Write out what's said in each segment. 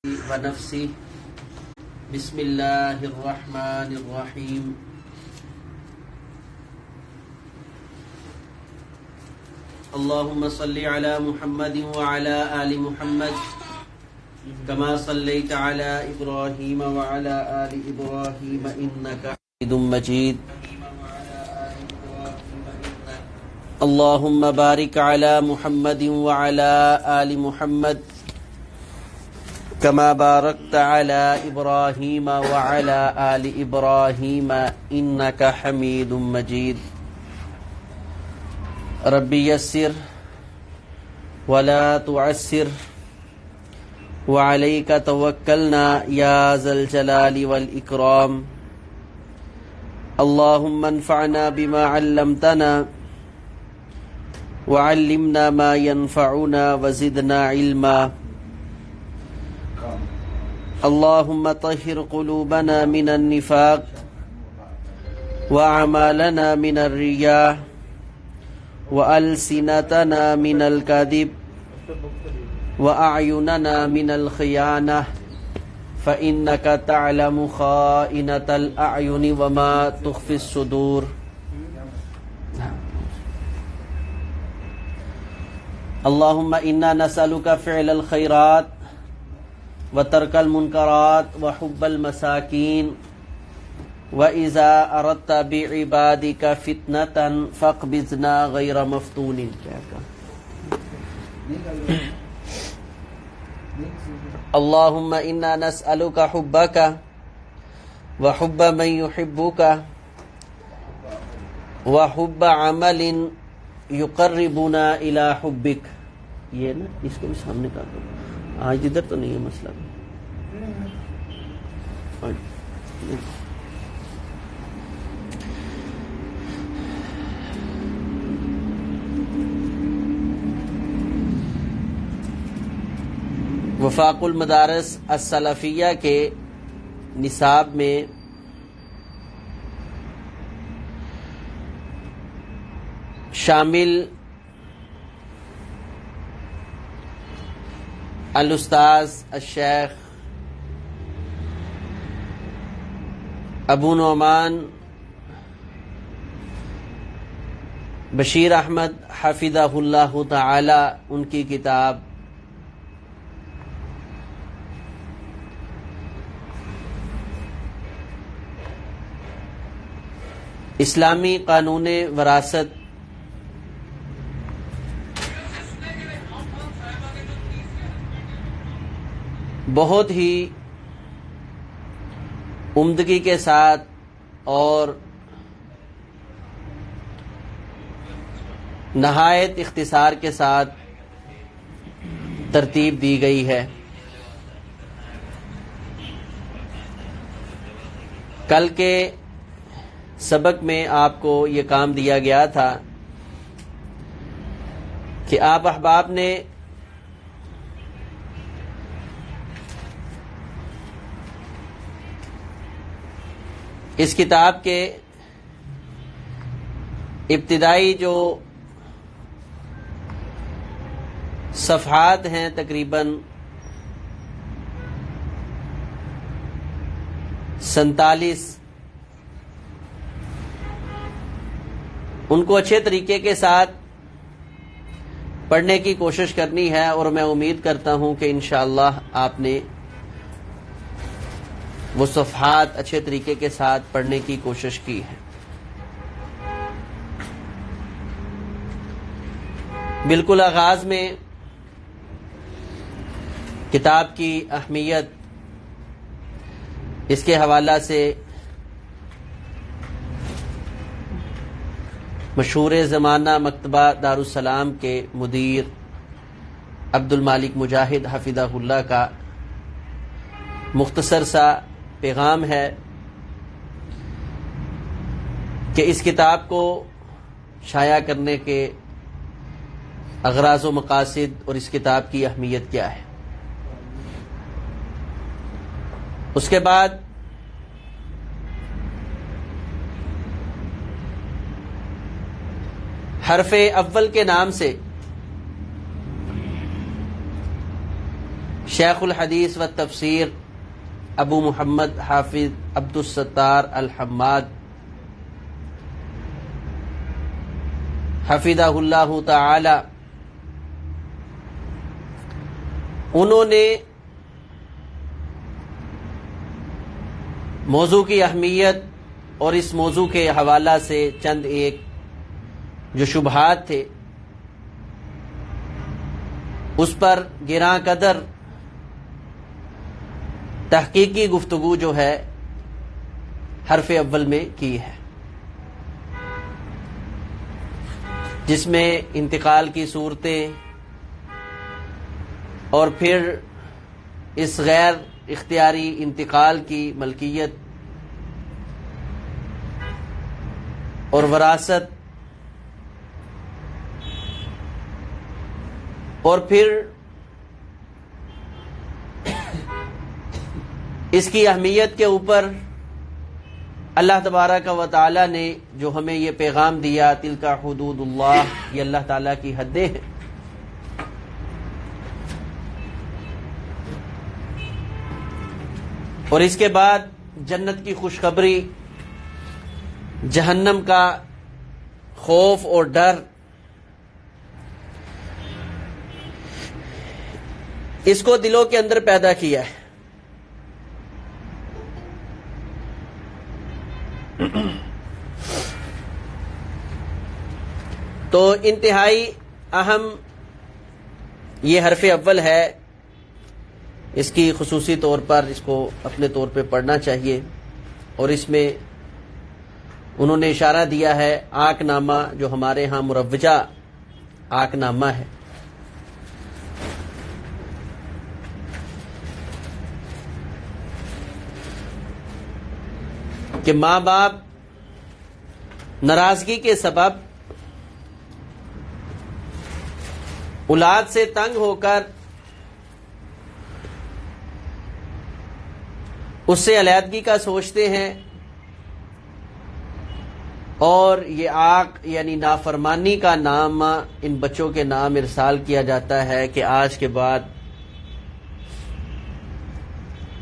ونفسه بسم الله الرحمن الرحيم اللهم صل على محمد وعلى آل محمد كما صليت على إبراهيم وعلى آل إبراهيم إنك حميد مجيد اللهم بارك على محمد وعلى آل محمد كما باركت على إبراهيم وعلى آل إبراهيم إنك حميد مجيد ربي يسر ولا تعسر وعليك توكلنا يا ذا الجلال والإكرام اللهم انفعنا بما علمتنا وعلمنا ما ينفعنا وزدنا علما اللهم طهر قلوبنا من النفاق وأعمالنا من الرياء وألسنتنا من الكذب وأعيننا من الخيانة فإنك تعلم خائنة الأعين وما تخفي الصدور اللهم إنا نسألك فعل الخيرات وترك المنكرات وحب المساكين وإذا أردت بعبادك فتنة فاقبضنا غير مفتون اللهم إنا نسألك حبك وحب من يحبك وحب عمل يقربنا إلى حبك یہ نا اس کو بھی سامنے کر دو آج ادھر تو نہیں ہے مسئلہ وفاق المدارس السلفیہ کے نصاب میں شامل الاستاذ الشیخ ابو نعمان بشیر احمد حفظہ اللہ تعالی ان کی کتاب اسلامی قانون وراثت بہت ہی عمدگی کے ساتھ اور نہایت اختصار کے ساتھ ترتیب دی گئی ہے. کل کے سبق میں آپ کو یہ کام دیا گیا تھا کہ آپ احباب نے اس کتاب کے ابتدائی جو صفحات ہیں تقریباً 47 ان کو اچھے طریقے کے ساتھ پڑھنے کی کوشش کرنی ہے اور میں امید کرتا ہوں کہ انشاءاللہ آپ نے وہ صفحات اچھے طریقے کے ساتھ پڑھنے کی کوشش کی ہے. بالکل آغاز میں کتاب کی اہمیت اس کے حوالہ سے مشہور زمانہ مکتبہ دارالسلام کے مدیر عبد المالک مجاہد حفظہ اللہ کا مختصر سا پیغام ہے کہ اس کتاب کو شائع کرنے کے اغراض و مقاصد اور اس کتاب کی اہمیت کیا ہے. اس کے بعد حرف اول کے نام سے شیخ الحدیث و تفسیر ابو محمد حافظ عبدالستار الحماد حفظہ اللہ تعالی، انہوں نے موضوع کی اہمیت اور اس موضوع کے حوالہ سے چند ایک جو شبہات تھے اس پر گراں قدر تحقیقی گفتگو جو ہے حرف اول میں کی ہے، جس میں انتقال کی صورتیں اور پھر اس غیر اختیاری انتقال کی ملکیت اور وراثت، اور پھر اس کی اہمیت کے اوپر اللہ تبارک و تعالی نے جو ہمیں یہ پیغام دیا، تلک حدود اللہ، یہ اللہ تعالیٰ کی حدیں ہیں۔ اور اس کے بعد جنت کی خوشخبری، جہنم کا خوف اور ڈر، اس کو دلوں کے اندر پیدا کیا ہے۔ تو انتہائی اہم یہ حرف اول ہے، اس کی خصوصی طور پر اس کو اپنے طور پہ پڑھنا چاہیے، اور اس میں انہوں نے اشارہ دیا ہے آک نامہ، جو ہمارے ہاں مروجہ آک نامہ ہے، کہ ماں باپ ناراضگی کے سبب اولاد سے تنگ ہو کر اس سے علیحدگی کا سوچتے ہیں، اور یہ آق یعنی نافرمانی کا نام ان بچوں کے نام ارسال کیا جاتا ہے کہ آج کے بعد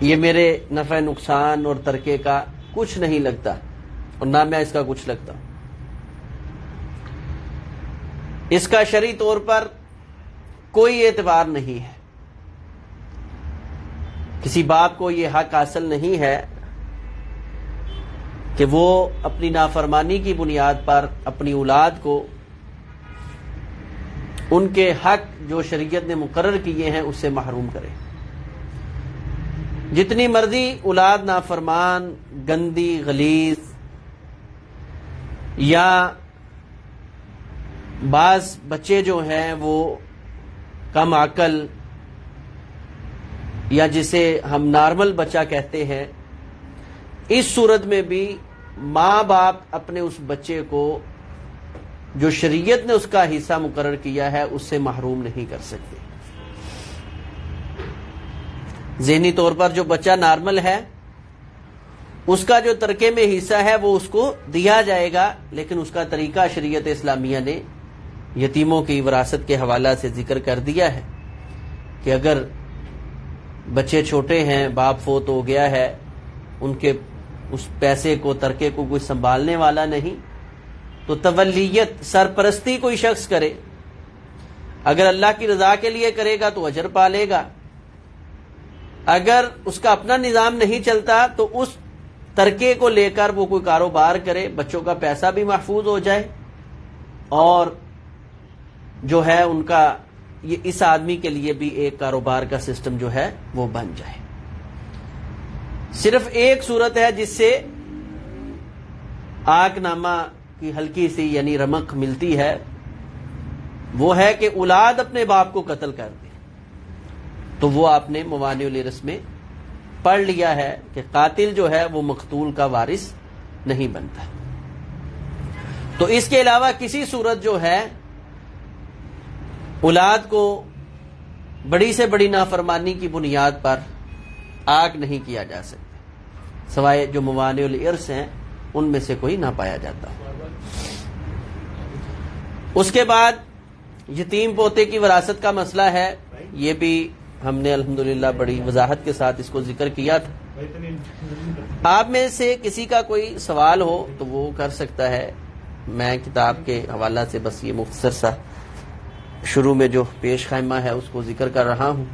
یہ میرے نفع نقصان اور ترکے کا کچھ نہیں لگتا، اور نہ میں اس کا کچھ لگتا۔ اس کا شرعی طور پر کوئی اعتبار نہیں ہے، کسی باپ کو یہ حق حاصل نہیں ہے کہ وہ اپنی نافرمانی کی بنیاد پر اپنی اولاد کو ان کے حق جو شریعت نے مقرر کیے ہیں اس سے محروم کرے۔ جتنی مرضی اولاد نافرمان، گندی، غلیظ، یا بعض بچے جو ہیں وہ کم عقل، یا جسے ہم نارمل بچہ کہتے ہیں، اس صورت میں بھی ماں باپ اپنے اس بچے کو جو شریعت نے اس کا حصہ مقرر کیا ہے اس سے محروم نہیں کر سکتے۔ ذہنی طور پر جو بچہ نارمل ہے اس کا جو ترکے میں حصہ ہے وہ اس کو دیا جائے گا، لیکن اس کا طریقہ شریعت اسلامیہ نے یتیموں کی وراثت کے حوالہ سے ذکر کر دیا ہے کہ اگر بچے چھوٹے ہیں، باپ فوت ہو گیا ہے، ان کے اس پیسے کو، ترکے کو کوئی سنبھالنے والا نہیں، تو تولیت، سرپرستی کوئی شخص کرے، اگر اللہ کی رضا کے لیے کرے گا تو اجر پالے گا، اگر اس کا اپنا نظام نہیں چلتا تو اس ترکے کو لے کر وہ کوئی کاروبار کرے، بچوں کا پیسہ بھی محفوظ ہو جائے، اور جو ہے ان کا یہ اس آدمی کے لیے بھی ایک کاروبار کا سسٹم جو ہے وہ بن جائے۔ صرف ایک صورت ہے جس سے آک نامہ کی ہلکی سی یعنی رمق ملتی ہے، وہ ہے کہ اولاد اپنے باپ کو قتل کر دے، تو وہ آپ نے موانع الارث میں پڑھ لیا ہے کہ قاتل جو ہے وہ مقتول کا وارث نہیں بنتا۔ تو اس کے علاوہ کسی صورت جو ہے اولاد کو بڑی سے بڑی نافرمانی کی بنیاد پر آگ نہیں کیا جا سکتا، سوائے جو موانع الارث ہیں ان میں سے کوئی نہ پایا جاتا۔ اس کے بعد یتیم پوتے کی وراثت کا مسئلہ ہے، یہ بھی ہم نے الحمدللہ بڑی وضاحت کے ساتھ اس کو ذکر کیا تھا. آپ میں سے کسی کا کوئی سوال ہو تو وہ کر سکتا ہے. میں کتاب کے حوالہ سے بس یہ مختصر سا شروع میں جو پیش خیمہ ہے اس کو ذکر کر رہا ہوں.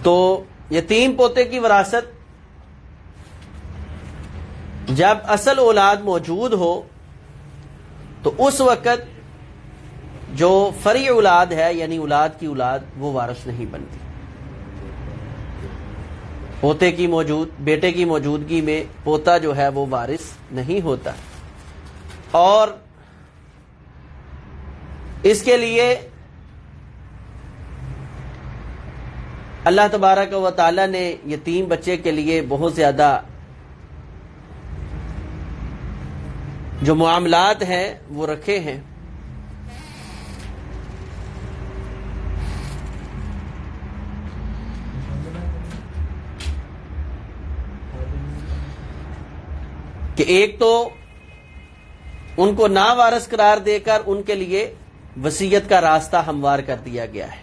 تو یتیم پوتے کی وراثت جب اصل اولاد موجود ہو تو اس وقت جو فرعی اولاد ہے یعنی اولاد کی اولاد وہ وارث نہیں بنتی. پوتے کی بیٹے کی موجودگی میں پوتا جو ہے وہ وارث نہیں ہوتا. اور اس کے لیے اللہ تبارک و تعالی نے یتیم بچے کے لیے بہت زیادہ جو معاملات ہیں وہ رکھے ہیں. کہ ایک تو ان کو ناوارث قرار دے کر ان کے لیے وصیت کا راستہ ہموار کر دیا گیا ہے.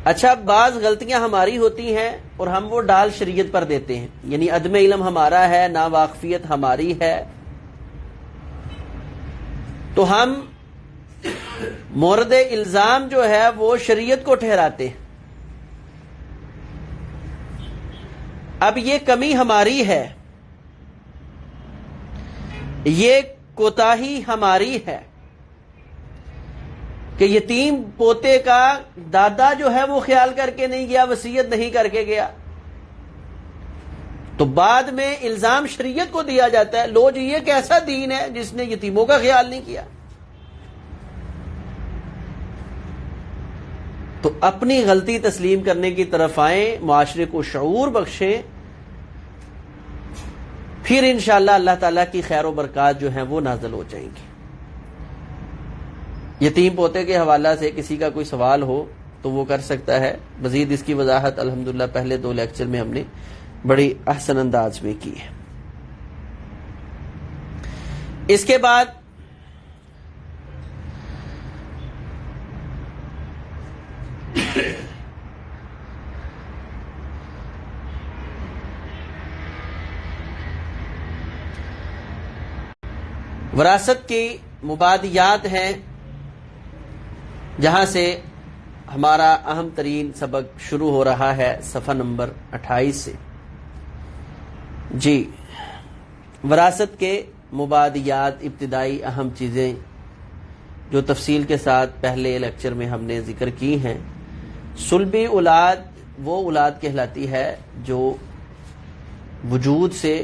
اچھا، بعض غلطیاں ہماری ہوتی ہیں اور ہم وہ ڈال شریعت پر دیتے ہیں، یعنی عدم علم ہمارا ہے، ناواقفیت ہماری ہے، تو ہم مورد الزام جو ہے وہ شریعت کو ٹھہراتے ہیں. اب یہ کمی ہماری ہے، یہ کوتاہی ہماری ہے کہ یتیم پوتے کا دادا جو ہے وہ خیال کر کے نہیں گیا، وصیت نہیں کر کے گیا، تو بعد میں الزام شریعت کو دیا جاتا ہے. لو جی یہ کیسا دین ہے جس نے یتیموں کا خیال نہیں کیا. تو اپنی غلطی تسلیم کرنے کی طرف آئیں، معاشرے کو شعور بخشیں، پھر انشاءاللہ اللہ تعالیٰ کی خیر و برکات جو ہیں وہ نازل ہو جائیں گی. یتیم پوتے کے حوالہ سے کسی کا کوئی سوال ہو تو وہ کر سکتا ہے. مزید اس کی وضاحت الحمدللہ پہلے 2 لیکچر میں ہم نے بڑی احسن انداز میں کی ہے. اس کے بعد وراثت کی مبادیات ہیں، جہاں سے ہمارا اہم ترین سبق شروع ہو رہا ہے صفحہ نمبر 28 سے. جی، وراثت کے مبادیات، ابتدائی اہم چیزیں جو تفصیل کے ساتھ پہلے لیکچر میں ہم نے ذکر کی ہیں. صلبی اولاد وہ اولاد کہلاتی ہے جو وجود سے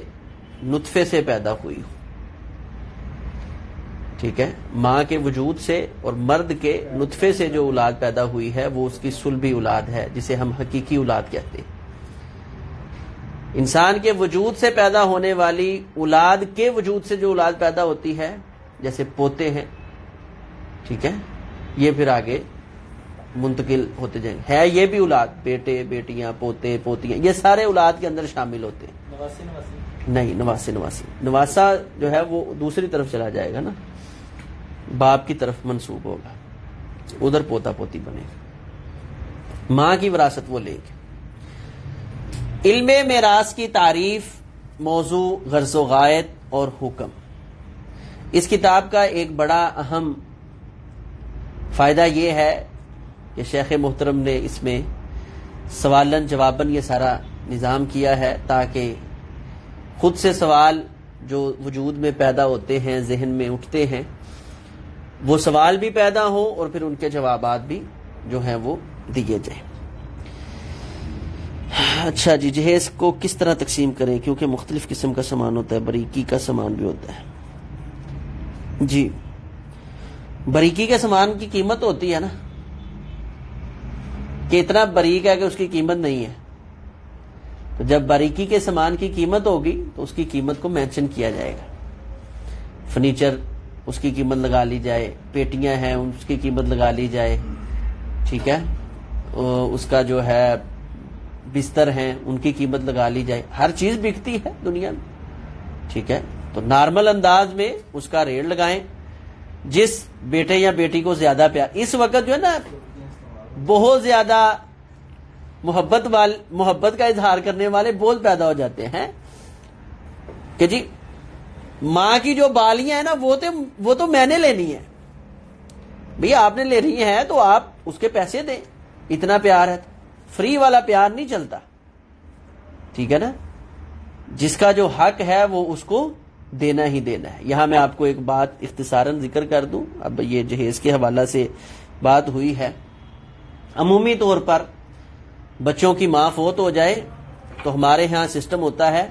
نطفے سے پیدا ہوئی ہو. ٹھیک ہے، ماں کے وجود سے اور مرد کے نطفے سے جو اولاد پیدا ہوئی ہے وہ اس کی صلبی اولاد ہے، جسے ہم حقیقی اولاد کہتے ہیں. انسان کے وجود سے پیدا ہونے والی اولاد کے وجود سے جو اولاد پیدا ہوتی ہے، جیسے پوتے ہیں، ٹھیک ہے، یہ پھر آگے منتقل ہوتے جائیں گے. ہے یہ بھی اولاد، بیٹے بیٹیاں پوتے پوتیاں، یہ سارے اولاد کے اندر شامل ہوتے ہیں. نہیں، نواسا جو ہے وہ دوسری طرف چلا جائے گا نا، باپ کی طرف منسوب ہوگا، ادھر پوتا پوتی بنے گا. ماں کی وراثت وہ لیں گے. علم میراث کی تعریف، موضوع، غرض و غایت اور حکم. اس کتاب کا ایک بڑا اہم فائدہ یہ ہے کہ شیخ محترم نے اس میں سوالن جوابن یہ سارا نظام کیا ہے تاکہ خود سے سوال جو وجود میں پیدا ہوتے ہیں، ذہن میں اٹھتے ہیں، وہ سوال بھی پیدا ہوں اور پھر ان کے جوابات بھی جو ہیں وہ دیے جائیں. اچھا جی، جہیز کو کس طرح تقسیم کریں کیونکہ مختلف قسم کا سامان ہوتا ہے، باریکی کا سامان بھی ہوتا ہے. جی، باریکی کے سامان کی قیمت ہوتی ہے نا، کہ اتنا باریک ہے کہ اس کی قیمت نہیں ہے. تو جب باریکی کے سامان کی قیمت ہوگی تو اس کی قیمت کو مینشن کیا جائے گا. فرنیچر اس کی قیمت لگا لی جائے، پیٹیاں ہیں اس کی قیمت لگا لی جائے، ٹھیک ہے، اس کا جو ہے بستر ہیں ان کی قیمت لگا لی جائے. ہر چیز بکتی ہے دنیا میں، ٹھیک ہے. تو نارمل انداز میں اس کا ریٹ لگائیں جس بیٹے یا بیٹی کو زیادہ پیار، اس وقت جو ہے نا بہت زیادہ محبت کا اظہار کرنے والے بول پیدا ہو جاتے ہیں کہ جی ماں کی جو بالیاں ہیں نا وہ تو میں نے لینی ہے. بھئی آپ نے لینی ہے تو آپ اس کے پیسے دیں، اتنا پیار ہے. فری والا پیار نہیں چلتا، ٹھیک ہے نا. جس کا جو حق ہے وہ اس کو دینا ہی دینا ہے. یہاں میں آپ کو ایک بات اختصاراً ذکر کر دوں. اب یہ جہیز کے حوالہ سے بات ہوئی ہے. عمومی طور پر بچوں کی ماں فوت ہو جائے تو ہمارے ہاں سسٹم ہوتا ہے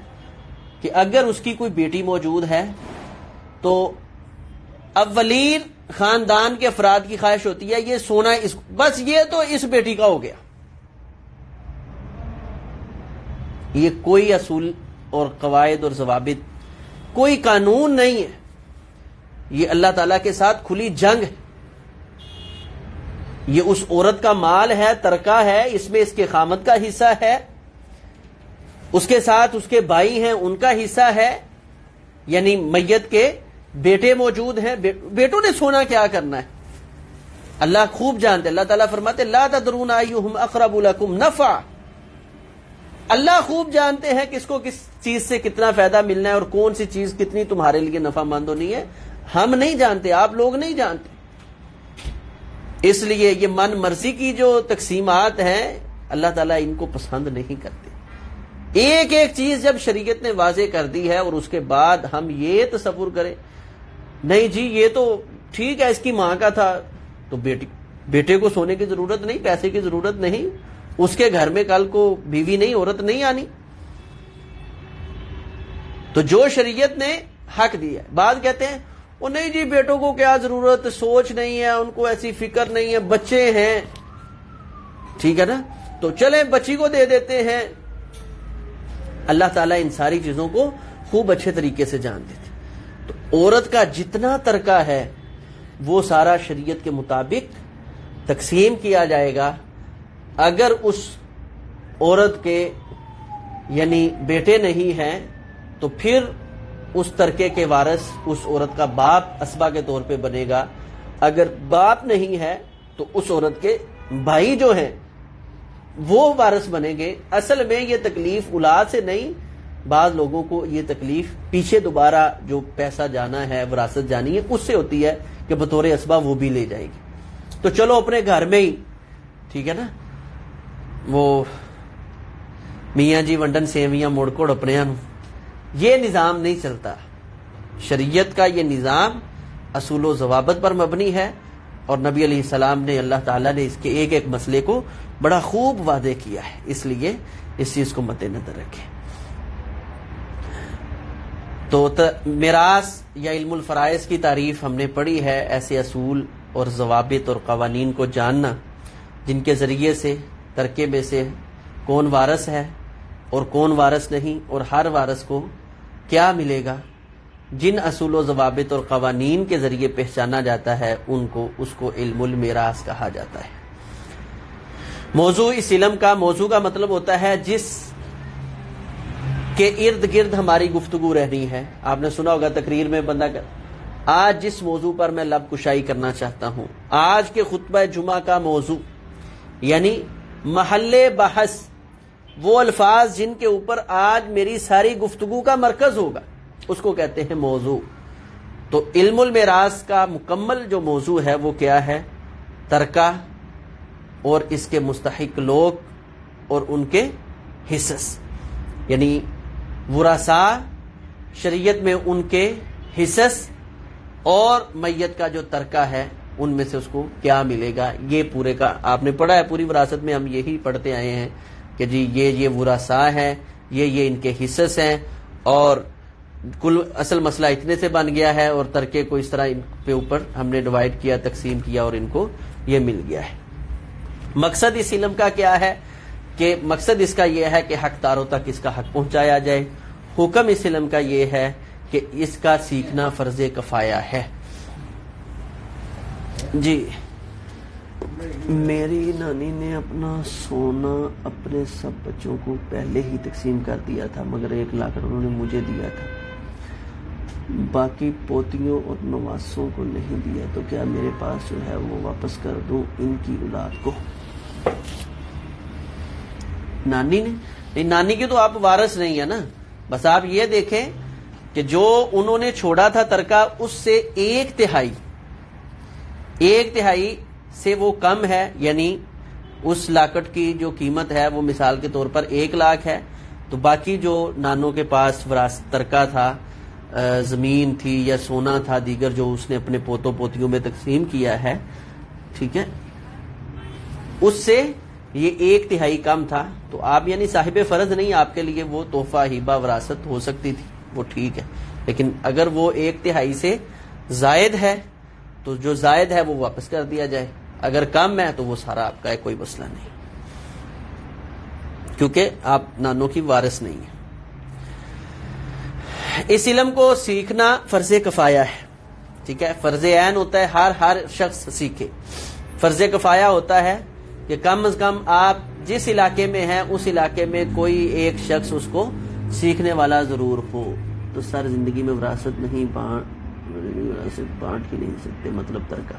کہ اگر اس کی کوئی بیٹی موجود ہے تو اولین خاندان کے افراد کی خواہش ہوتی ہے یہ سونا بس یہ تو اس بیٹی کا ہو گیا. یہ کوئی اصول اور قواعد اور ضوابط، کوئی قانون نہیں ہے. یہ اللہ تعالیٰ کے ساتھ کھلی جنگ ہے. یہ اس عورت کا مال ہے، ترکہ ہے، اس میں اس کے خامد کا حصہ ہے، اس کے ساتھ اس کے بھائی ہیں ان کا حصہ ہے. یعنی میت کے بیٹے موجود ہیں، بیٹوں نے سونا کیا کرنا ہے اللہ خوب جانتے. اللہ تعالیٰ فرماتے لا تدرون ایہم اقرب لکم نفع. اللہ خوب جانتے ہیں کس کو کس چیز سے کتنا فائدہ ملنا ہے اور کون سی چیز کتنی تمہارے لیے نفع مند ہونی ہے. ہم نہیں جانتے، آپ لوگ نہیں جانتے. اس لیے یہ من مرضی کی جو تقسیمات ہیں اللہ تعالیٰ ان کو پسند نہیں کرتے. ایک ایک چیز جب شریعت نے واضح کر دی ہے اور اس کے بعد ہم یہ تصور کریں نہیں جی یہ تو ٹھیک ہے اس کی ماں کا تھا تو بیٹے کو سونے کی ضرورت نہیں، پیسے کی ضرورت نہیں، اس کے گھر میں کل کو بیوی نہیں، عورت نہیں آنی. تو جو شریعت نے حق دیا ہے. بعد کہتے ہیں وہ نہیں جی بیٹوں کو کیا ضرورت، سوچ نہیں ہے ان کو، ایسی فکر نہیں ہے، بچے ہیں، ٹھیک ہے نا تو چلیں بچی کو دے دیتے ہیں. اللہ تعالیٰ ان ساری چیزوں کو خوب اچھے طریقے سے جانتے تھے. تو عورت کا جتنا ترکہ ہے وہ سارا شریعت کے مطابق تقسیم کیا جائے گا. اگر اس عورت کے یعنی بیٹے نہیں ہیں تو پھر اس ترکے کے وارث اس عورت کا باپ اسبہ کے طور پہ بنے گا. اگر باپ نہیں ہے تو اس عورت کے بھائی جو ہیں وہ وارث بنیں گے. اصل میں یہ تکلیف اولاد سے نہیں، بعض لوگوں کو یہ تکلیف پیچھے دوبارہ جو پیسہ جانا ہے، وراثت جانی ہے، اس سے ہوتی ہے کہ بطور اسبہ وہ بھی لے جائے گی. تو چلو اپنے گھر میں ہی، ٹھیک ہے نا، وہ میاں جی ونڈن سیویاں موڑ کوڑ اپنے ہاں، یہ نظام نہیں چلتا. شریعت کا یہ نظام اصول و ضوابط پر مبنی ہے اور نبی علیہ السلام نے، اللہ تعالیٰ نے اس کے ایک ایک مسئلے کو بڑا خوب واضح کیا ہے. اس لیے اس چیز کو مد نظر رکھیں. تو میراث یا علم الفرائض کی تعریف ہم نے پڑھی ہے. ایسے اصول اور ضوابط اور قوانین کو جاننا جن کے ذریعے سے ترکے میں سے کون وارث ہے اور کون وارث نہیں اور ہر وارث کو کیا ملے گا، جن اصول و ضوابط اور قوانین کے ذریعے پہچانا جاتا ہے اس کو علم المیراث کہا جاتا ہے. موضوع اس علم کا، موضوع کا مطلب ہوتا ہے جس کے ارد گرد ہماری گفتگو رہنی ہے. آپ نے سنا ہوگا تقریر میں بندہ آج جس موضوع پر میں لب کشائی کرنا چاہتا ہوں، آج کے خطبہ جمعہ کا موضوع یعنی محل بحث، وہ الفاظ جن کے اوپر آج میری ساری گفتگو کا مرکز ہوگا، اس کو کہتے ہیں موضوع. تو علم المیراث کا مکمل جو موضوع ہے وہ کیا ہے؟ ترکہ اور اس کے مستحق لوگ اور ان کے حصص. یعنی ورثاء، شریعت میں ان کے حصص اور میت کا جو ترکہ ہے ان میں سے اس کو کیا ملے گا. یہ پورے کا آپ نے پڑھا ہے، پوری وراثت میں ہم یہی پڑھتے آئے ہیں کہ جی یہ ورثاء ہیں، یہ ان کے حصص ہیں، اور کل اصل مسئلہ اتنے سے بن گیا ہے اور ترکے کو اس طرح ان پہ اوپر ہم نے ڈیوائیڈ کیا، تقسیم کیا اور ان کو یہ مل گیا ہے. مقصد اس علم کا کیا ہے؟ کہ مقصد اس کا یہ ہے کہ حق داروں تک اس کا حق پہنچایا جائے. حکم اس علم کا یہ ہے کہ اس کا سیکھنا فرض کفایہ ہے. جی میری نانی نے اپنا سونا اپنے سب بچوں کو پہلے ہی تقسیم کر دیا تھا، مگر 1 لاکھ انہوں نے مجھے دیا تھا. باقی پوتیوں اور نواسوں کو نہیں دیا تو کیا میرے پاس جو ہے وہ واپس کر دوں ان کی اولاد کو؟ نانی نے نہیں، نانی کی تو آپ وارث نہیں ہے نا. بس آپ یہ دیکھیں کہ جو انہوں نے چھوڑا تھا ترکہ اس سے ایک تہائی سے وہ کم ہے، یعنی اس لاکٹ کی جو قیمت ہے وہ مثال کے طور پر 1 لاکھ ہے، تو باقی جو نانوں کے پاس وراثت ترکہ تھا، زمین تھی یا سونا تھا دیگر جو اس نے اپنے پوتوں پوتیوں میں تقسیم کیا ہے، ٹھیک ہے، اس سے یہ 1 تہائی کم تھا. تو آپ یعنی صاحب فرض نہیں، آپ کے لیے وہ تحفہ ہبہ وراثت ہو سکتی تھی، وہ ٹھیک ہے. لیکن اگر وہ 1 تہائی سے زائد ہے تو جو زائد ہے وہ واپس کر دیا جائے، اگر کم ہے تو وہ سارا آپ کا ہے، کوئی مسئلہ نہیں، کیونکہ آپ نانوں کی وارث نہیں ہیں. اس علم کو سیکھنا فرض کفایہ ہے، ٹھیک ہے، فرض عین ہوتا ہے ہر شخص سیکھے. فرض کفایہ ہوتا ہے کہ کم از کم آپ جس علاقے میں ہیں اس علاقے میں کوئی ایک شخص اس کو سیکھنے والا ضرور ہو. تو سر زندگی میں وراثت بانٹ ہی نہیں سکتے، مطلب ترکہ.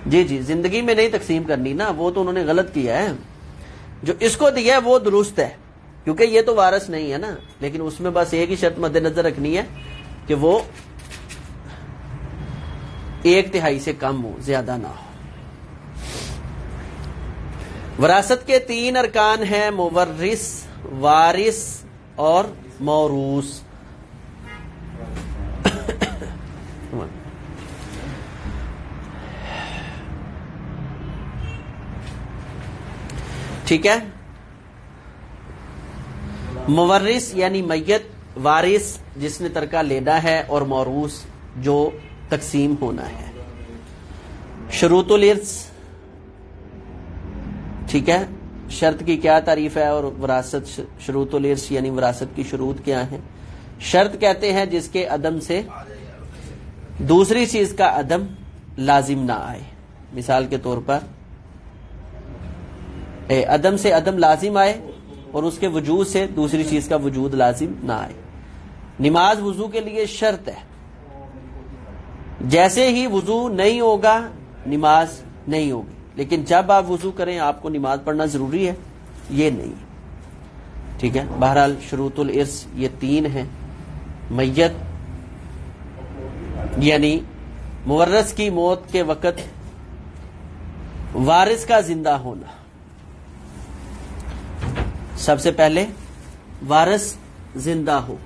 جی زندگی میں نہیں تقسیم کرنی نا، وہ تو انہوں نے غلط کیا ہے. جو اس کو دیا ہے وہ درست ہے، کیونکہ یہ تو وارث نہیں ہے نا. لیکن اس میں بس ایک ہی شرط مد نظر رکھنی ہے کہ وہ 1 تہائی سے کم ہو، زیادہ نہ ہو. وراثت کے 3 ارکان ہیں: مورث، وارث اور موروث. ٹھیک ہے، مورث یعنی میت، وارث جس نے ترکہ لینا ہے، اور موروث جو تقسیم ہونا ہے. شروط الارث، ٹھیک ہے، شرط کی کیا تعریف ہے اور وراثت شروط الارث یعنی وراثت کی شروط کیا ہیں؟ شرط کہتے ہیں جس کے عدم سے دوسری چیز کا عدم لازم نہ آئے. مثال کے طور پر عدم سے عدم لازم آئے اور اس کے وجود سے دوسری چیز کا وجود لازم نہ آئے. نماز وضو کے لیے شرط ہے، جیسے ہی وضو نہیں ہوگا نماز نہیں ہوگی، لیکن جب آپ وضو کریں آپ کو نماز پڑھنا ضروری ہے، یہ نہیں. ٹھیک ہے، بہرحال شروط الارث یہ 3 ہیں: میت یعنی مورث کی موت کے وقت وارث کا زندہ ہونا. سب سے پہلے وارث زندہ ہو.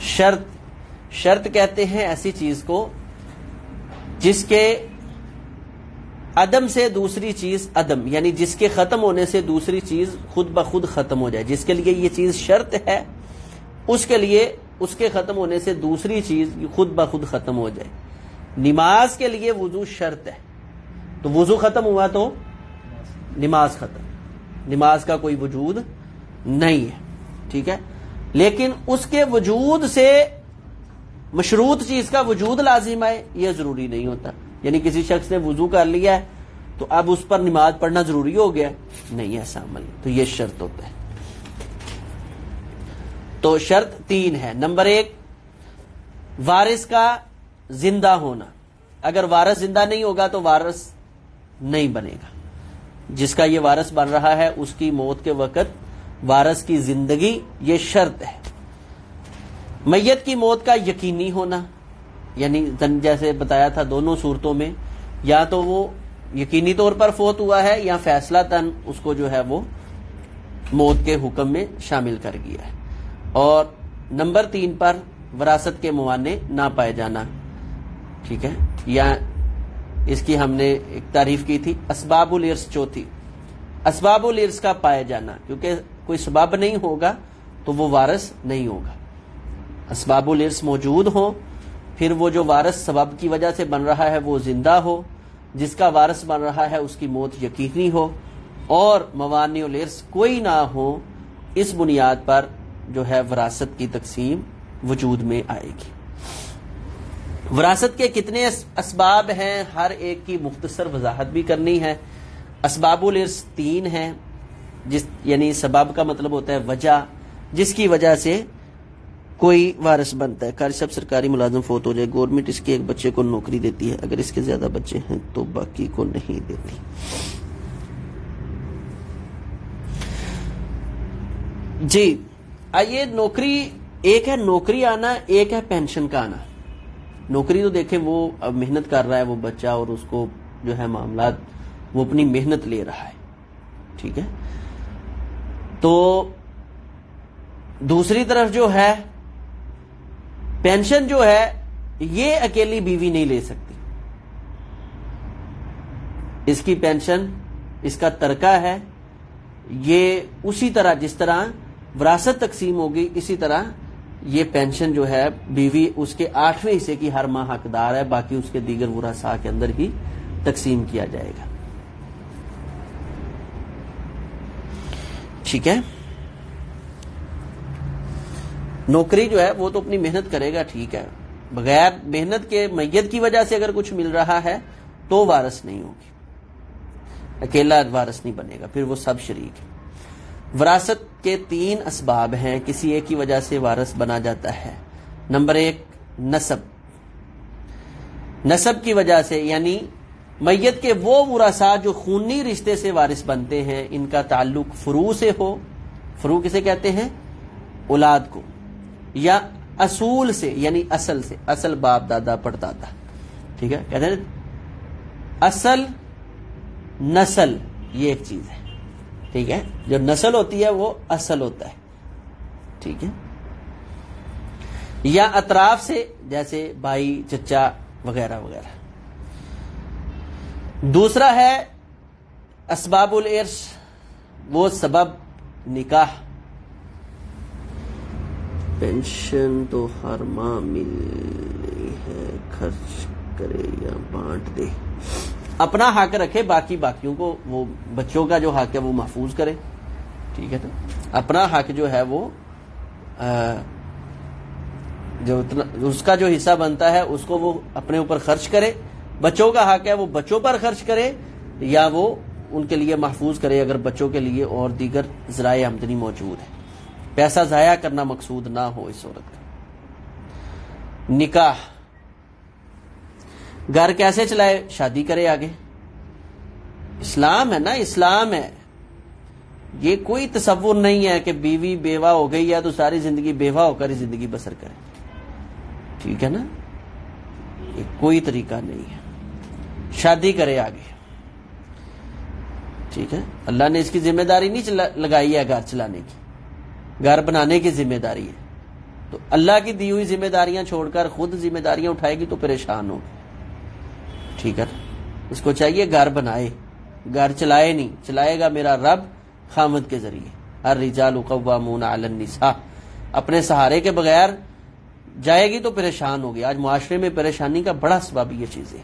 شرط کہتے ہیں ایسی چیز کو جس کے عدم سے دوسری چیز عدم، یعنی جس کے ختم ہونے سے دوسری چیز خود بخود ختم ہو جائے. جس کے لیے یہ چیز شرط ہے اس کے لیے اس کے ختم ہونے سے دوسری چیز خود بخود ختم ہو جائے. نماز کے لیے وضو شرط ہے، تو وضو ختم ہوا تو نماز ختم، نماز کا کوئی وجود نہیں ہے. ٹھیک ہے، لیکن اس کے وجود سے مشروط چیز کا وجود لازم آئے یہ ضروری نہیں ہوتا. یعنی کسی شخص نے وضو کر لیا ہے تو اب اس پر نماز پڑھنا ضروری ہو گیا، نہیں ایسا عمل. تو یہ شرط ہوتا ہے. تو شرط 3 ہے. نمبر 1 وارث کا زندہ ہونا. اگر وارث زندہ نہیں ہوگا تو وارث نہیں بنے گا. جس کا یہ وارث بن رہا ہے اس کی موت کے وقت وارث کی زندگی یہ شرط ہے. میت کی موت کا یقینی ہونا، یعنی جیسے بتایا تھا دونوں صورتوں میں یا تو وہ یقینی طور پر فوت ہوا ہے یا فیصلہ تن اس کو جو ہے وہ موت کے حکم میں شامل کر گیا ہے. اور نمبر 3 پر وراثت کے موانع نہ پائے جانا. ٹھیک ہے، یا اس کی ہم نے ایک تعریف کی تھی اسباب الارث. چوتھی اسباب الارث کا پائے جانا، کیونکہ کوئی سبب نہیں ہوگا تو وہ وارث نہیں ہوگا. اسباب الارث موجود ہوں، پھر وہ جو وارث سبب کی وجہ سے بن رہا ہے وہ زندہ ہو، جس کا وارث بن رہا ہے اس کی موت یقینی ہو، اور موانع الارث کوئی نہ ہو. اس بنیاد پر جو ہے وراثت کی تقسیم وجود میں آئے گی. وراثت کے کتنے اسباب ہیں ہر ایک کی مختصر وضاحت بھی کرنی ہے. اسباب الارث 3 ہیں، یعنی سبب کا مطلب ہوتا ہے وجہ، جس کی وجہ سے کوئی وارث بنتا ہے. قاری صاحب سرکاری ملازم فوت ہو جائے, گورنمنٹ اس کے ایک بچے کو نوکری دیتی ہے, اگر اس کے زیادہ بچے ہیں تو باقی کو نہیں دیتی. جی آئیے, نوکری ایک ہے نوکری آنا, ایک ہے پینشن کا آنا. نوکری تو دیکھیں وہ اب محنت کر رہا ہے وہ بچہ, اور اس کو جو ہے معاملات وہ اپنی محنت لے رہا ہے, ٹھیک ہے. تو دوسری طرف جو ہے پینشن جو ہے یہ اکیلی بیوی نہیں لے سکتی. اس کی پینشن, اس کا ترکہ ہے, یہ اسی طرح جس طرح وراثت تقسیم ہوگی اسی طرح یہ پینشن جو ہے بیوی اس کے 8ویں حصے کی ہر ماہ حقدار ہے, باقی اس کے دیگر ورثاء کے اندر ہی تقسیم کیا جائے گا. ٹھیک ہے. نوکری جو ہے وہ تو اپنی محنت کرے گا, ٹھیک ہے, بغیر محنت کے میت کی وجہ سے اگر کچھ مل رہا ہے تو وارث نہیں ہوگی, اکیلا وارث نہیں بنے گا, پھر وہ سب شریک ہے. وراثت کے 3 اسباب ہیں کسی ایک کی وجہ سے وارث بنا جاتا ہے. نمبر 1 نسب. نسب کی وجہ سے یعنی میت کے وہ ورثاء جو خونی رشتے سے وارث بنتے ہیں, ان کا تعلق فروع سے ہو. فروع کسے کہتے ہیں؟ اولاد کو. یا اصول سے یعنی اصل سے, اصل باپ دادا پڑدادا, ٹھیک ہے, کہتے ہیں اصل نسل, یہ ایک چیز ہے, ٹھیک ہے. جو نسل ہوتی ہے وہ اصل ہوتا ہے, ٹھیک ہے. یا اطراف سے جیسے بھائی چچا وغیرہ وغیرہ. دوسرا ہے اسباب الارث, وہ سبب نکاح. پینشن تو ہر ماہ ملنی ہے, خرچ کرے یا بانٹ دے. اپنا حق رکھے, باقی باقیوں کو, وہ بچوں کا جو حق ہے وہ محفوظ کرے, ٹھیک ہے. اپنا حق جو ہے وہ جو اس کا جو حصہ بنتا ہے اس کو وہ اپنے اوپر خرچ کرے. بچوں کا حق ہے وہ بچوں پر خرچ کرے یا وہ ان کے لیے محفوظ کرے اگر بچوں کے لیے اور دیگر ذرائع آمدنی موجود ہے. پیسہ ضائع کرنا مقصود نہ ہو اس صورت کا. نکاح, گھر کیسے چلائے؟ شادی کرے آگے. اسلام ہے نا, اسلام ہے. یہ کوئی تصور نہیں ہے کہ بیوی بیوہ ہو گئی ہے تو ساری زندگی بیوہ ہو کر ہی زندگی بسر کرے, ٹھیک ہے نا. یہ کوئی طریقہ نہیں ہے. شادی کرے آگے, ٹھیک ہے. اللہ نے اس کی ذمہ داری نہیں لگائی ہے گھر چلانے کی, گھر بنانے کی ذمہ داری ہے. تو اللہ کی دی ہوئی ذمہ داریاں چھوڑ کر خود ذمہ داریاں اٹھائے گی تو پریشان ہوگی, ٹھیک ہے. اس کو چاہیے گھر بنائے, گھر چلائے نہیں, چلائے گا میرا رب خامد کے ذریعے. الرجال قوامون علی النساء, اپنے سہارے کے بغیر جائے گی تو پریشان ہوگی. آج معاشرے میں پریشانی کا بڑا سبب یہ چیز ہے,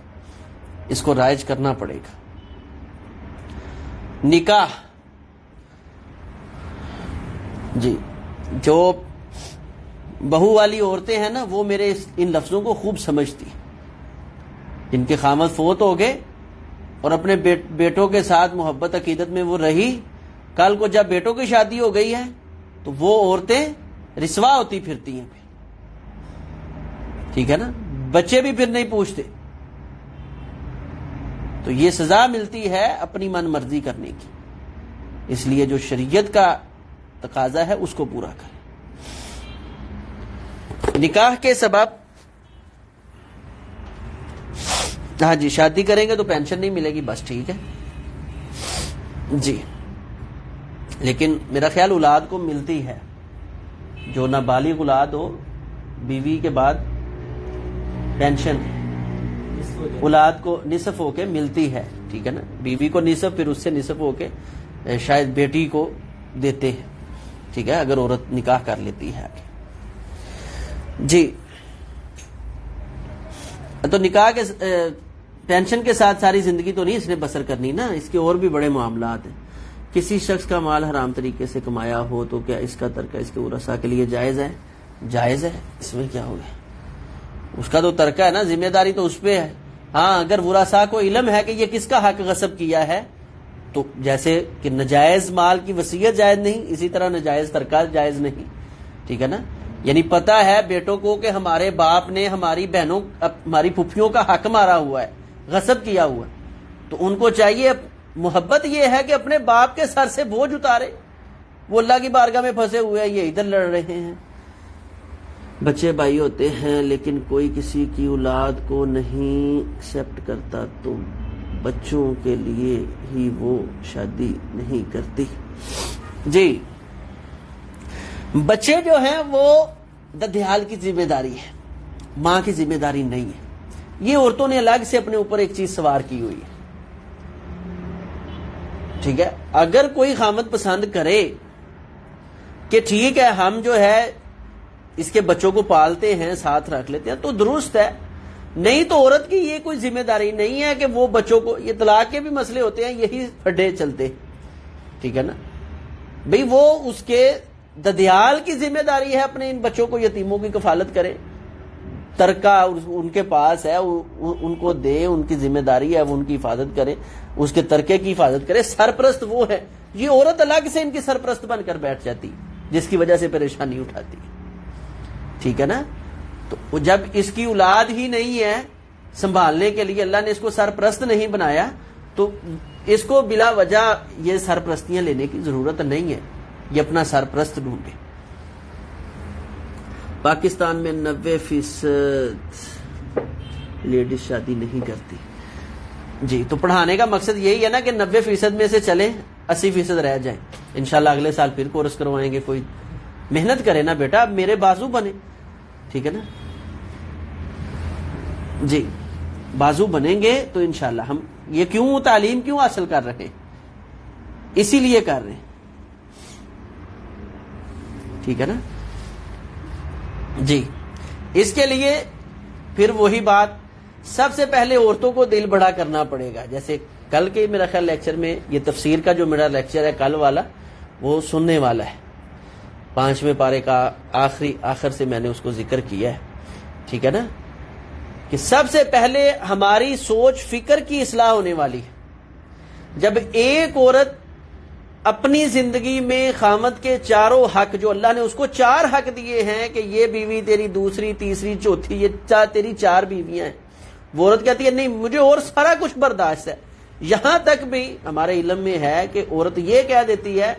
اس کو رائج کرنا پڑے گا. نکاح, جی جو بہو والی عورتیں ہیں نا وہ میرے ان لفظوں کو خوب سمجھتی ہیں. جن کے خامد فوت ہو گئے اور اپنے بیٹوں کے ساتھ محبت عقیدت میں وہ رہی, کل کو جب بیٹوں کی شادی ہو گئی ہے تو وہ عورتیں رسوا ہوتی پھرتی ہیں, ٹھیک ہے نا. بچے بھی پھر نہیں پوچھتے. تو یہ سزا ملتی ہے اپنی من مرضی کرنے کی. اس لیے جو شریعت کا تقاضا ہے اس کو پورا کریں. نکاح کے سبب, ہاں جی, شادی کریں گے تو پینشن نہیں ملے گی, بس ٹھیک ہے جی. لیکن میرا خیال اولاد کو ملتی ہے, جو نابالغ اولاد ہو بیوی کے بعد پینشن اولاد کو نصف ہو کے ملتی ہے, ٹھیک ہے نا. بیوی کو نصف, پھر اس سے نصف ہو کے شاید بیٹی کو دیتے ہیں, ٹھیک ہے, اگر عورت نکاح کر لیتی ہے آگے. جی تو نکاح کے پینشن کے ساتھ ساری زندگی تو نہیں اس نے بسر کرنی نا, اس کے اور بھی بڑے معاملات ہیں. کسی شخص کا مال حرام طریقے سے کمایا ہو تو کیا اس کا ترکہ اس کے ورثاء کے لیے جائز ہے؟ جائز ہے, اس میں کیا ہو گیا. اس کا تو ترکہ ہے نا, ذمہ داری تو اس پہ ہے. ہاں اگر ورثاء کو علم ہے کہ یہ کس کا حق غصب کیا ہے, تو جیسے کہ نجائز مال کی وصیت جائز نہیں, اسی طرح نجائز ترکہ جائز نہیں, ٹھیک ہے نا. یعنی پتا ہے بیٹوں کو کہ ہمارے باپ نے ہماری بہنوں ہماری پھپھیوں کا حق مارا ہوا ہے، غصب کیا ہوا ہے، تو ان کو چاہیے، محبت یہ ہے کہ اپنے باپ کے سر سے بوجھ اتارے، وہ اللہ کی بارگاہ میں پھنسے ہوئے ہیں، یہ ادھر لڑ رہے ہیں۔ بچے بھائی ہوتے ہیں لیکن کوئی کسی کی اولاد کو نہیں ایکسپٹ کرتا تو بچوں کے لیے ہی وہ شادی نہیں کرتی۔ جی، بچے جو ہیں وہ ددھیال کی ذمہ داری ہے، ماں کی ذمہ داری نہیں ہے۔ یہ عورتوں نے الگ سے اپنے اوپر ایک چیز سوار کی ہوئی ہے، ٹھیک ہے۔ اگر کوئی خامد پسند کرے کہ ٹھیک ہے ہم جو ہے اس کے بچوں کو پالتے ہیں، ساتھ رکھ لیتے ہیں، تو درست ہے، نہیں تو عورت کی یہ کوئی ذمہ داری نہیں ہے کہ وہ بچوں کو، یہ طلاق کے بھی مسئلے ہوتے ہیں، یہی پھڈے چلتے، ٹھیک ہے نا بھئی، وہ اس کے ددیال کی ذمہ داری ہے اپنے ان بچوں کو، یتیموں کی کفالت کرے، ترکہ ان کے پاس ہے، ان کو دے، ان کی ذمہ داری ہے وہ ان کی حفاظت کرے، اس کے ترکے کی حفاظت کرے، سرپرست وہ ہے۔ یہ عورت الگ سے ان کی سرپرست بن کر بیٹھ جاتی، جس کی وجہ سے پریشانی اٹھاتی، ٹھیک ہے نا۔ تو جب اس کی اولاد ہی نہیں ہے سنبھالنے کے لیے، اللہ نے اس کو سرپرست نہیں بنایا، تو اس کو بلا وجہ یہ سرپرستیاں لینے کی ضرورت نہیں ہے، یہ اپنا سرپرست ڈھونڈے۔ پاکستان میں 90% لیڈیز شادی نہیں کرتی۔ جی، تو پڑھانے کا مقصد یہی ہے نا کہ 90% میں سے چلیں، 80% رہ جائیں۔ انشاءاللہ اگلے سال پھر کورس کروائیں گے، کوئی محنت کرے نا بیٹا، میرے بازو بنے، ٹھیک ہے نا۔ جی، بازو بنیں گے تو انشاءاللہ ہم یہ تعلیم کیوں حاصل کر رہے ہیں؟ اسی لیے کر رہے ہیں، ٹھیک ہے نا۔ جی، اس کے لیے پھر وہی بات، سب سے پہلے عورتوں کو دل بڑا کرنا پڑے گا۔ جیسے کل کے میرا خیال لیکچر میں، یہ تفسیر کا جو میرا لیکچر ہے کل والا، وہ سننے والا ہے، 5ویں پارے کا آخر سے میں نے اس کو ذکر کیا ہے، ٹھیک ہے نا، کہ سب سے پہلے ہماری سوچ فکر کی اصلاح ہونے والی ہے۔ جب ایک عورت اپنی زندگی میں خامد کے چاروں حق، جو اللہ نے اس کو 4 حق دیے ہیں کہ یہ بیوی تیری دوسری، تیسری، چوتھی، یہ تیری 4 بیویاں ہیں، وہ عورت کہتی ہے نہیں مجھے اور سارا کچھ برداشت ہے۔ یہاں تک بھی ہمارے علم میں ہے کہ عورت یہ کہہ دیتی ہے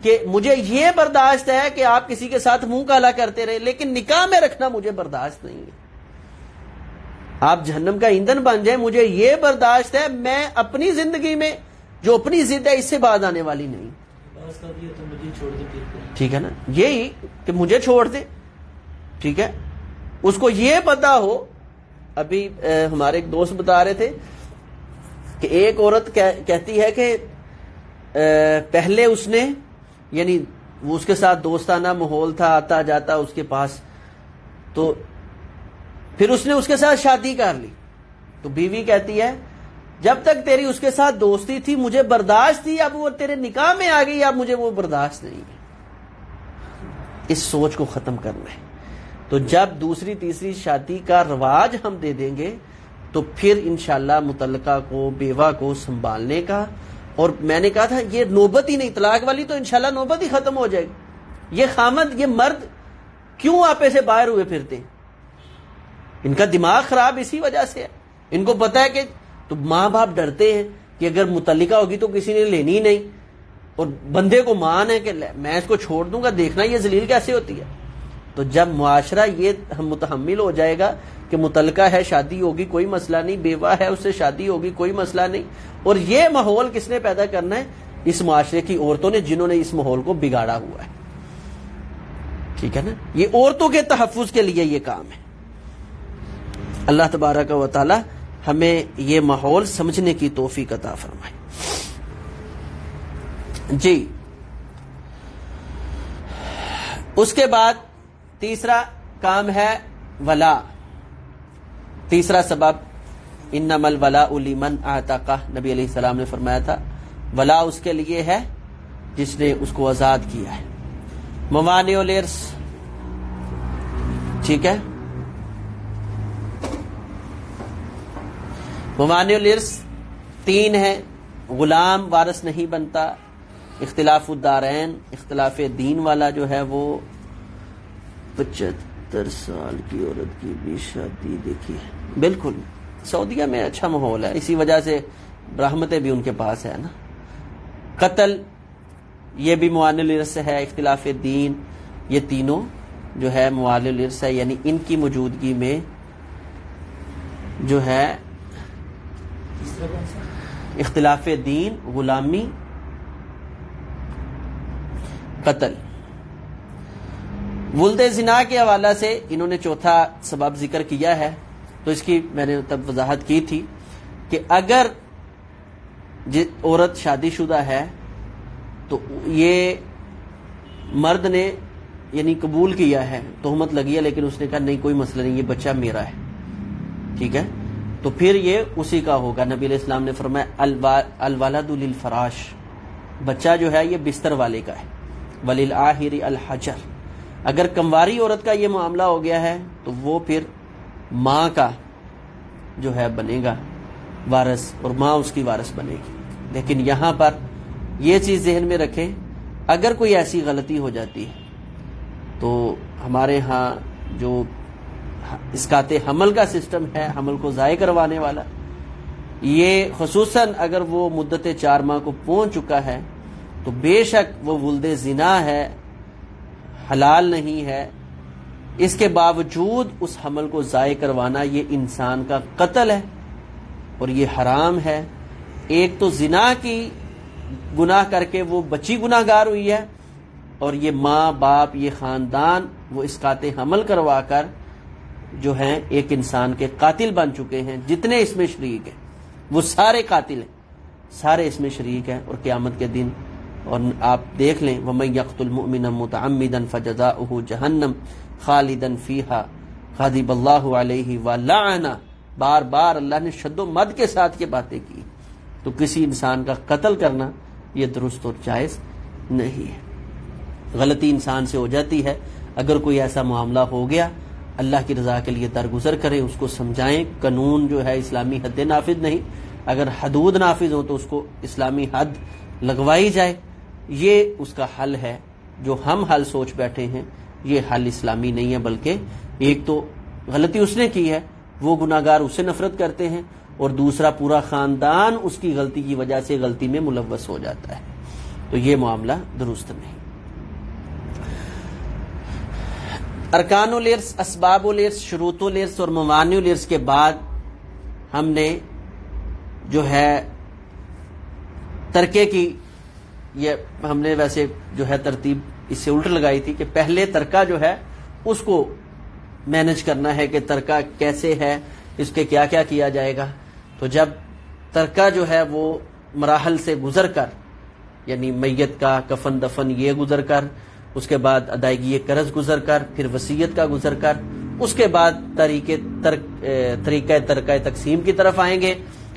کہ مجھے یہ برداشت ہے کہ آپ کسی کے ساتھ منہ کالا کرتے رہے، لیکن نکاح میں رکھنا مجھے برداشت نہیں ہے، آپ جہنم کا ایندھن بن جائیں، مجھے یہ برداشت ہے، میں اپنی زندگی میں جو اپنی ضد ہے اس سے بعد آنے والی نہیں، ٹھیک ہے نا، یہی کہ مجھے چھوڑ دے، ٹھیک ہے۔ اس کو یہ پتا ہو، ابھی ہمارے ایک دوست بتا رہے تھے کہ ایک عورت کہتی ہے کہ پہلے اس نے، یعنی وہ اس کے ساتھ دوستانہ ماحول تھا، آتا جاتا اس کے پاس، تو پھر اس نے اس کے ساتھ شادی کر لی، تو بیوی کہتی ہے جب تک تیری اس کے ساتھ دوستی تھی مجھے برداشت تھی، اب وہ تیرے نکاح میں آ گئی، اب مجھے وہ برداشت نہیں ہے۔ اس سوچ کو ختم کرنا ہے۔ تو جب دوسری تیسری شادی کا رواج ہم دے دیں گے تو پھر انشاءاللہ متعلقہ کو، بیوہ کو سنبھالنے کا، اور میں نے کہا تھا یہ نوبت ہی نہیں، طلاق والی تو انشاءاللہ نوبت ہی ختم ہو جائے گی۔ یہ خامد، یہ مرد کیوں آپے سے باہر ہوئے پھرتے ہیں؟ ان کا دماغ خراب اسی وجہ سے ہے۔ ان کو پتا ہے کہ، تو ماں باپ ڈرتے ہیں کہ اگر متعلقہ ہوگی تو کسی نے لینی نہیں، اور بندے کو مان ہے کہ میں اس کو چھوڑ دوں گا، دیکھنا یہ ذلیل کیسے ہوتی ہے۔ تو جب معاشرہ یہ متحمل ہو جائے گا کہ متعلقہ ہے، شادی ہوگی کوئی مسئلہ نہیں، بیوہ ہے اس سے شادی ہوگی کوئی مسئلہ نہیں، اور یہ ماحول کس نے پیدا کرنا ہے؟ اس معاشرے کی عورتوں نے، جنہوں نے اس ماحول کو بگاڑا ہوا ہے، ٹھیک ہے نا۔ یہ عورتوں کے تحفظ کے لیے یہ کام ہے۔ اللہ تبارک و تعالی ہمیں یہ ماحول سمجھنے کی توفیق عطا فرمائے۔ جی، اس کے بعد تیسرا کام ہے ولا، تیسرا سبب، انما الولاء لمن اعتق، نبی علیہ السلام نے فرمایا تھا ولا اس کے لیے ہے جس نے اس کو آزاد کیا ہے۔ موانع الارث، ٹھیک ہے، موانع الارث 3 ہیں۔ غلام وارث نہیں بنتا، اختلاف الدارین، اختلاف دین والا جو ہے وہ 75 سال کی عورت کی بھی شادی دیکھی ہے. بالکل سعودیہ میں اچھا ماحول ہے، اسی وجہ سے رحمتیں بھی ان کے پاس ہے نا. قتل یہ بھی موانع الارث ہے، اختلاف دین یہ تینوں جو ہے موانع الارث ہے، یعنی ان کی موجودگی میں جو ہے اختلاف دین، غلامی، قتل. ولد زنا کے حوالہ سے انہوں نے چوتھا سبب ذکر کیا ہے، تو اس کی میں نے تب وضاحت کی تھی کہ اگر عورت شادی شدہ ہے تو یہ مرد نے یعنی قبول کیا ہے، تہمت لگی ہے، لیکن اس نے کہا نہیں کوئی مسئلہ نہیں، یہ بچہ میرا ہے، ٹھیک ہے، تو پھر یہ اسی کا ہوگا. نبی علیہ السلام نے فرمایا الولد للفراش، بچہ جو ہے یہ بستر والے کا ہے. وللآخر الحجر، اگر کمواری عورت کا یہ معاملہ ہو گیا ہے تو وہ پھر ماں کا جو ہے بنے گا وارث، اور ماں اس کی وارث بنے گی. لیکن یہاں پر یہ چیز ذہن میں رکھیں، اگر کوئی ایسی غلطی ہو جاتی ہے تو ہمارے ہاں جو اسقاط حمل کا سسٹم ہے، حمل کو ضائع کروانے والا، یہ خصوصاً اگر وہ مدت 4 ماہ کو پہنچ چکا ہے تو بے شک وہ ولد زنا ہے، حلال نہیں ہے. اس کے باوجود اس حمل کو ضائع کروانا یہ انسان کا قتل ہے اور یہ حرام ہے. ایک تو زنا کی گناہ کر کے وہ بچی گناہ گار ہوئی ہے، اور یہ ماں باپ یہ خاندان وہ اسقاط حمل کروا کر جو ہیں ایک انسان کے قاتل بن چکے ہیں. جتنے اس میں شریک ہیں وہ سارے قاتل ہیں، سارے اس میں شریک ہیں. اور قیامت کے دن اور آپ دیکھ لیں وَمَن يَقْتُلْ مُؤْمِنًا مُتَعَمِّدًا فَجَزَاؤُهُ جَهَنَّمُ خَالِدًا فِيهَا غَضِبَ اللَّهُ عَلَيْهِ وَلَعَنَهُ. بار بار اللہ نے شد و مد کے ساتھ یہ باتیں کی. تو کسی انسان کا قتل کرنا یہ درست اور جائز نہیں ہے. غلطی انسان سے ہو جاتی ہے، اگر کوئی ایسا معاملہ ہو گیا اللہ کی رضا کے لیے درگزر کریں، اس کو سمجھائیں. قانون جو ہے اسلامی حد نافذ نہیں، اگر حدود نافذ ہو تو اس کو اسلامی حد لگوائی جائے. یہ اس کا حل ہے. جو ہم حل سوچ بیٹھے ہیں یہ حل اسلامی نہیں ہے، بلکہ ایک تو غلطی اس نے کی ہے، وہ گناہگار اس سے نفرت کرتے ہیں، اور دوسرا پورا خاندان اس کی غلطی کی وجہ سے غلطی میں ملوث ہو جاتا ہے. تو یہ معاملہ درست نہیں. ارکان الارث، اسباب الارث، شروط الارث اور موانع الارث کے بعد ہم نے جو ہے ترکے کی، یہ ہم نے ویسے جو ہے ترتیب اس سے الٹ لگائی تھی کہ پہلے ترکہ جو ہے اس کو مینج کرنا ہے کہ ترکہ کیسے ہے، اس کے کیا کیا کیا جائے گا. تو جب ترکہ جو ہے وہ مراحل سے گزر کر، یعنی میت کا کفن دفن یہ گزر کر، اس کے بعد ادائیگی قرض گزر کر، پھر وصیت کا گزر کر، اس کے بعد طریقہ ترکہ تقسیم کی طرف آئیں گے،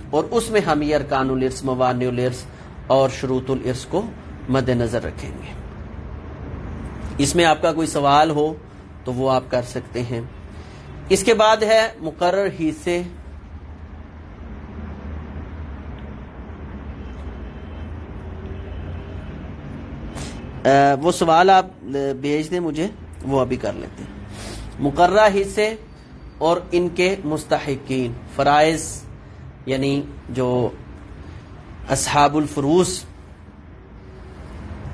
اور اس میں ہم یہ ارکان الارث، موانع الارث اور شروط الارث کو مد نظر رکھیں گے. اس میں آپ کا کوئی سوال ہو تو وہ آپ کر سکتے ہیں. اس کے بعد ہے مقرر حصے. وہ سوال آپ بھیج دیں مجھے، وہ ابھی کر لیتے ہیں. مقررہ حصے اور ان کے مستحقین، فرائض یعنی جو اصحاب الفروض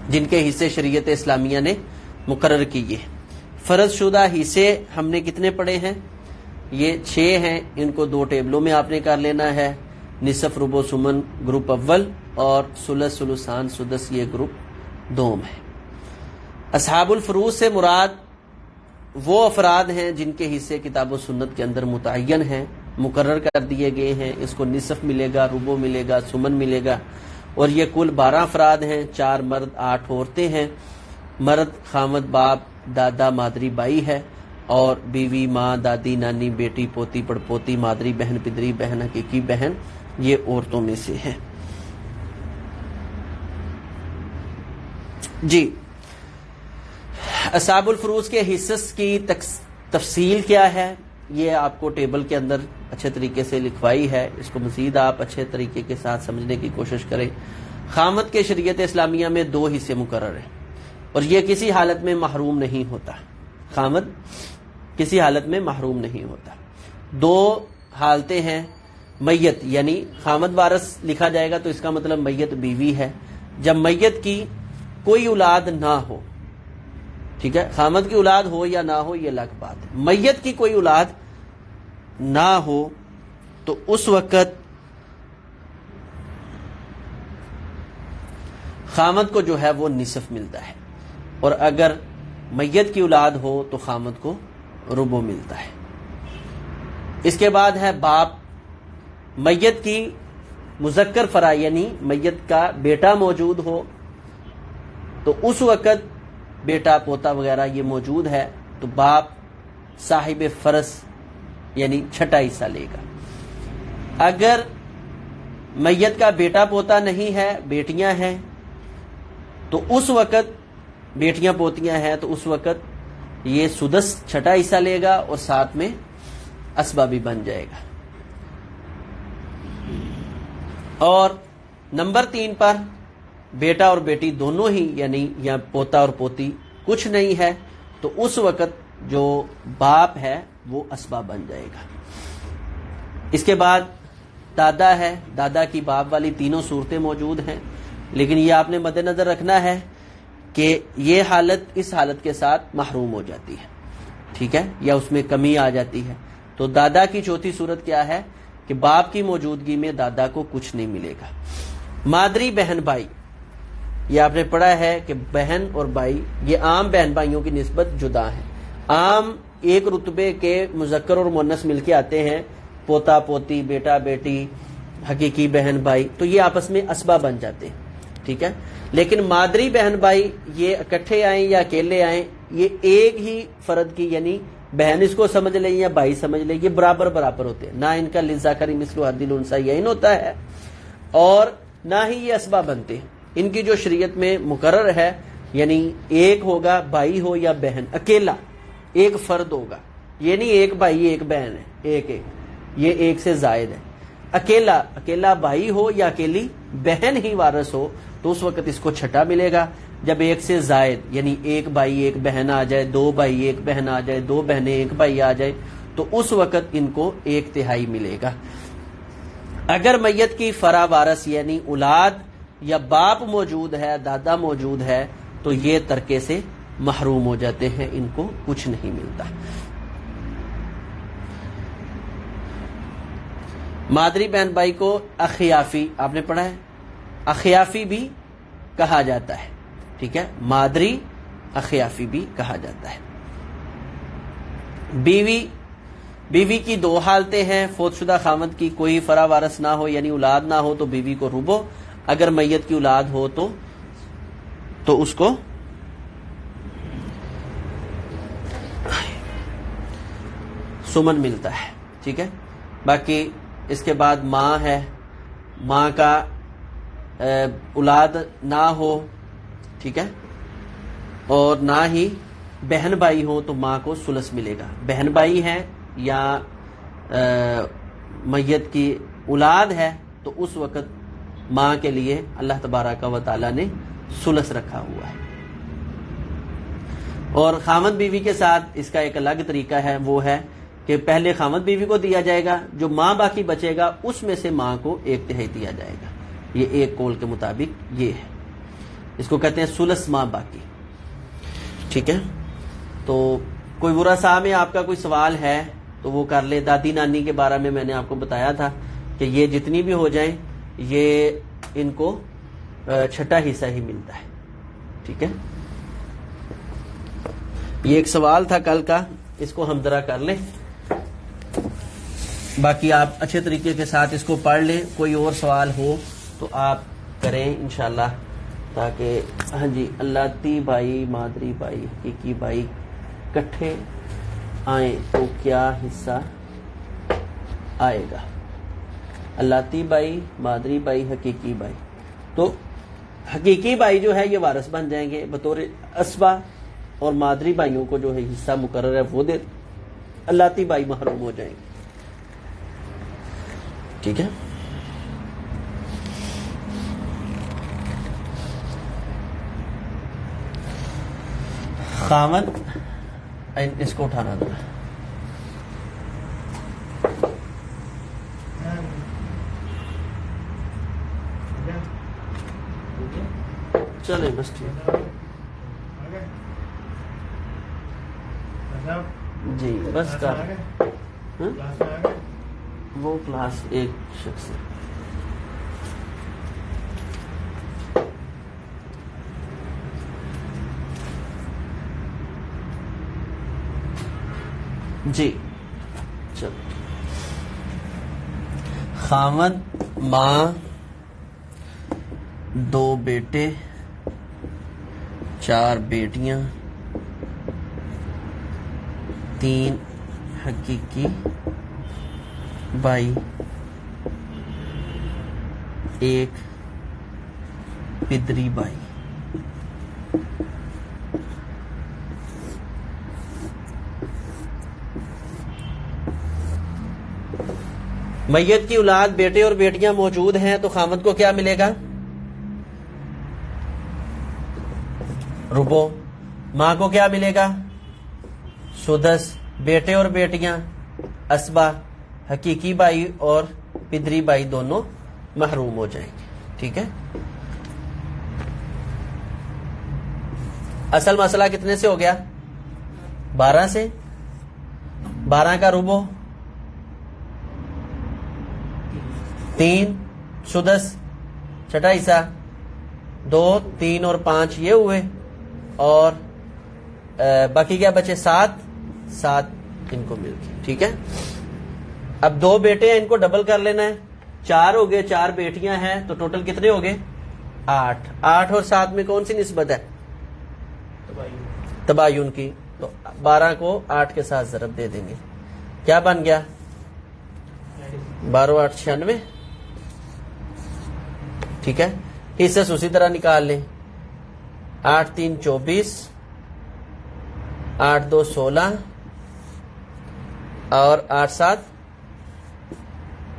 جن کے حصے شریعت اسلامیہ نے مقرر کیے. فرض شدہ حصے ہم نے کتنے پڑھے ہیں؟ یہ 6 ہیں. ان کو 2 ٹیبلوں میں آپ نے کر لینا ہے. نصف، ربع، ثمن گروپ اول، اور ثلث، ثلثان، سدس یہ گروپ دوم ہے. اصحاب الفروض سے مراد وہ افراد ہیں جن کے حصے کتاب و سنت کے اندر متعین ہیں، مقرر کر دیے گئے ہیں. اس کو نصف ملے گا، ربع ملے گا، ثمن ملے گا. اور یہ کل 12 افراد ہیں، 4 مرد 8 عورتیں ہیں. مرد خامد، باپ، دادا، مادری، بائی ہے، اور بیوی، ماں، دادی، نانی، بیٹی، پوتی، پڑپوتی، مادری بہن، پدری بہن، حقیقی بہن یہ عورتوں میں سے ہے. جی، اصحاب الفروض کے حصص کی تفصیل کیا ہے یہ آپ کو ٹیبل کے اندر اچھے طریقے سے لکھوائی ہے. اس کو مزید آپ اچھے طریقے کے ساتھ سمجھنے کی کوشش کریں. خامد کے شریعت اسلامیہ میں 2 حصے مقرر ہیں اور یہ کسی حالت میں محروم نہیں ہوتا. خامد کسی حالت میں محروم نہیں ہوتا۔ دو حالتیں ہیں، میت یعنی خامد وارث لکھا جائے گا تو اس کا مطلب میت بیوی ہے، جب میت کی کوئی اولاد نہ ہو، ٹھیک ہے، خامد کی اولاد ہو یا نہ ہو یہ الگ بات ہے، میت کی کوئی اولاد نہ ہو تو اس وقت خامد کو جو ہے وہ نصف ملتا ہے، اور اگر میت کی اولاد ہو تو خامد کو ربع ملتا ہے۔ اس کے بعد ہے باپ، میت کی مذکر فرا یعنی میت کا بیٹا موجود ہو تو اس وقت بیٹا پوتا وغیرہ یہ موجود ہے تو باپ صاحب فرض یعنی چھٹا حصہ لے گا۔ اگر میت کا بیٹا پوتا نہیں ہے، بیٹیاں ہیں، تو اس وقت بیٹیاں پوتیاں ہیں تو اس وقت یہ سدس چھٹا حصہ لے گا اور ساتھ میں اسبہ بھی بن جائے گا۔ اور نمبر 3 پر بیٹا اور بیٹی دونوں ہی یعنی یا پوتا اور پوتی کچھ نہیں ہے تو اس وقت جو باپ ہے وہ اسبہ بن جائے گا۔ اس کے بعد دادا ہے، دادا کی باپ والی تینوں صورتیں موجود ہیں، لیکن یہ آپ نے مد نظر رکھنا ہے کہ یہ حالت اس حالت کے ساتھ محروم ہو جاتی ہے، ٹھیک ہے، یا اس میں کمی آ جاتی ہے۔ تو دادا کی چوتھی صورت کیا ہے کہ باپ کی موجودگی میں دادا کو کچھ نہیں ملے گا۔ مادری بہن بھائی، یہ آپ نے پڑھا ہے کہ بہن اور بھائی یہ عام بہن بھائیوں کی نسبت جدا ہیں، عام ایک رتبے کے مذکر اور مؤنث مل کے آتے ہیں، پوتا پوتی، بیٹا بیٹی، حقیقی بہن بھائی، تو یہ آپس میں اسبہ بن جاتے ہیں، ٹھیک ہے۔ لیکن مادری بہن بھائی یہ اکٹھے آئیں یا اکیلے آئیں، یہ ایک ہی فرد کی یعنی بہن اس کو سمجھ لیں یا بھائی سمجھ لیں، یہ برابر برابر ہوتے ہیں، نہ ان کا للذکر مثل حظ الانثیین ہوتا ہے اور نہ ہی یہ اسبہ بنتے ہیں۔ ان کی جو شریعت میں مقرر ہے یعنی ایک ہوگا بھائی ہو یا بہن، اکیلا ایک فرد ہوگا، یہ نہیں ایک بھائی ایک بہن ہے، ایک یہ ایک سے زائد ہے، اکیلا بھائی ہو یا اکیلی بہن ہی وارث ہو تو اس وقت اس کو چھٹا ملے گا۔ جب ایک سے زائد یعنی ایک بھائی ایک بہن آ جائے، دو بھائی ایک بہن آ جائے، دو بہنیں ایک بھائی آ جائے تو اس وقت ان کو 1/3 ملے گا۔ اگر میت کی فرا وارث یعنی اولاد یا باپ موجود ہے، دادا موجود ہے تو یہ ترکے سے محروم ہو جاتے ہیں، ان کو کچھ نہیں ملتا۔ مادری بہن بھائی کو اخیافی آپ نے پڑھا ہے، اخیافی بھی کہا جاتا ہے، ٹھیک ہے، مادری اخیافی بھی کہا جاتا ہے۔ بیوی کی 2 حالتیں ہیں، فوت شدہ خامد کی کوئی فرا وارث نہ ہو یعنی اولاد نہ ہو تو بیوی کو ربع، اگر میت کی اولاد ہو تو اس کو سمن ملتا ہے، ٹھیک ہے۔ باقی اس کے بعد ماں ہے، ماں کا اولاد نہ ہو، ٹھیک ہے، اور نہ ہی بہن بھائی ہو تو ماں کو ثلث ملے گا۔ بہن بھائی ہے یا میت کی اولاد ہے تو اس وقت ماں کے لیے اللہ تبارک و تعالی نے ثلث رکھا ہوا ہے۔ اور خامد بیوی کے ساتھ اس کا ایک الگ طریقہ ہے، وہ ہے کہ پہلے خامد بیوی کو دیا جائے گا، جو ماں باقی بچے گا اس میں سے ماں کو 1/3 دیا جائے گا، یہ ایک قول کے مطابق یہ ہے، اس کو کہتے ہیں ثلث ماں باقی، ٹھیک ہے۔ تو کوئی برا سا میں آپ کا کوئی سوال ہے تو وہ کر لے۔ دادی نانی کے بارے میں نے آپ کو بتایا تھا کہ یہ جتنی بھی ہو جائیں یہ ان کو چھٹا حصہ ہی ملتا ہے، ٹھیک ہے۔ یہ ایک سوال تھا کل کا، اس کو ہم ذرا کر لیں، باقی آپ اچھے طریقے کے ساتھ اس کو پڑھ لیں، کوئی اور سوال ہو تو آپ کریں انشاءاللہ، تاکہ ہاں جی اللہ بھائی مادری بھائی حقیقی بھائی کٹھے آئیں تو کیا حصہ آئے گا؟ اللہ بھائی مادری بھائی حقیقی بھائی، تو حقیقی بھائی جو ہے یہ وارث بن جائیں گے بطور اسبہ، اور مادری بھائیوں کو جو ہے حصہ مقرر ہے وہ دے، اللہ بھائی محروم ہو جائیں گے، ٹھیک ہے۔ خامد اس کو اٹھانا ذرا. چلے بس ٹھیک. جی بس کر. وہ کلاس ایک شخص ہے. جی چلو. خاوند ماں 2 بیٹے 4 بیٹیاں 3 حقیقی بھائی 1 پدری بھائی. میت کی اولاد بیٹے اور بیٹیاں موجود ہیں تو خاوند کو کیا ملے گا؟ ربع. ماں کو کیا ملے گا؟ سدس. بیٹے اور بیٹیاں اسبا. حقیقی بھائی اور پدری بھائی دونوں محروم ہو جائیں گے. ٹھیک ہے. اصل مسئلہ کتنے سے ہو گیا؟ 12 سے. 12 کا ربع 3. سدس چھٹا حصہ 2 3 اور 5 یہ ہوئے اور باقی کیا بچے 7 ان کو مل گئے. ٹھیک ہے. اب 2 بیٹے ہیں ان کو ڈبل کر لینا ہے. 4 ہو گئے. 4 بیٹیاں ہیں تو ٹوٹل کتنے ہو گئے؟ 8. 8 اور 7 میں کون سی نسبت ہے؟ تباین کی. تو 12 کو 8 کے ساتھ ضرب دے دیں گے. کیا بن گیا؟ 12 8 96. ٹھیک ہے. حصص اسی طرح نکال لیں. 8 3 24 8 2 16 اور 8 7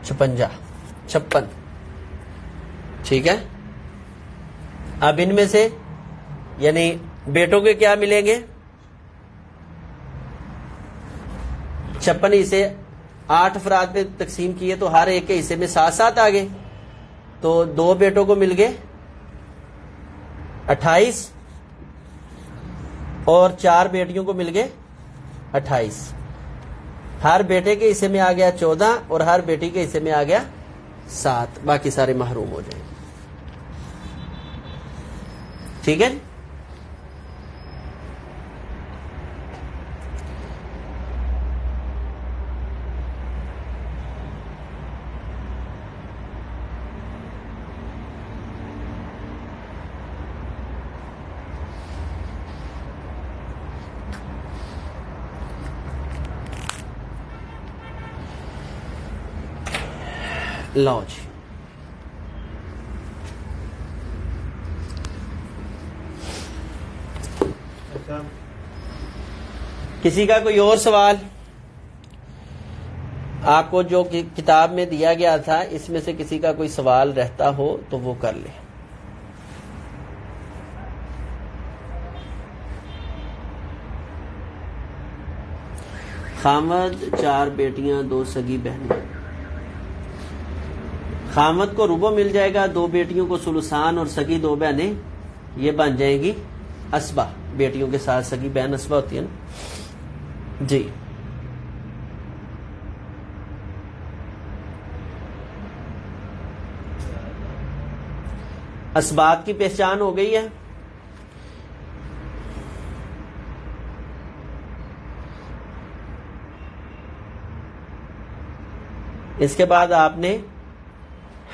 56. ٹھیک ہے. اب ان میں سے یعنی بیٹوں کے کیا ملیں گے؟ 56 حصے 8 افراد پہ تقسیم کیے تو ہر ایک کے حصے میں 7 آ گئے. تو 2 بیٹوں کو مل گئے 28 اور 4 بیٹیوں کو مل گئے 28. ہر بیٹے کے حصے میں آ گیا 14 اور ہر بیٹی کے حصے میں آ گیا 7. باقی سارے محروم ہو جائیں. ٹھیک ہے. لو جی. کسی کا کوئی اور سوال؟ آپ کو جو کتاب میں دیا گیا تھا اس میں سے کسی کا کوئی سوال رہتا ہو تو وہ کر لے. خامد 4 بیٹیاں 2 سگی بہنیں. خامد کو ربع مل جائے گا. 2 بیٹیوں کو ثلثان اور سگی 2 بہنیں یہ بن جائے گی اسبا. بیٹیوں کے ساتھ سگی بہن اسبا ہوتی ہے نا. جی اسباب کی پہچان ہو گئی ہے. اس کے بعد آپ نے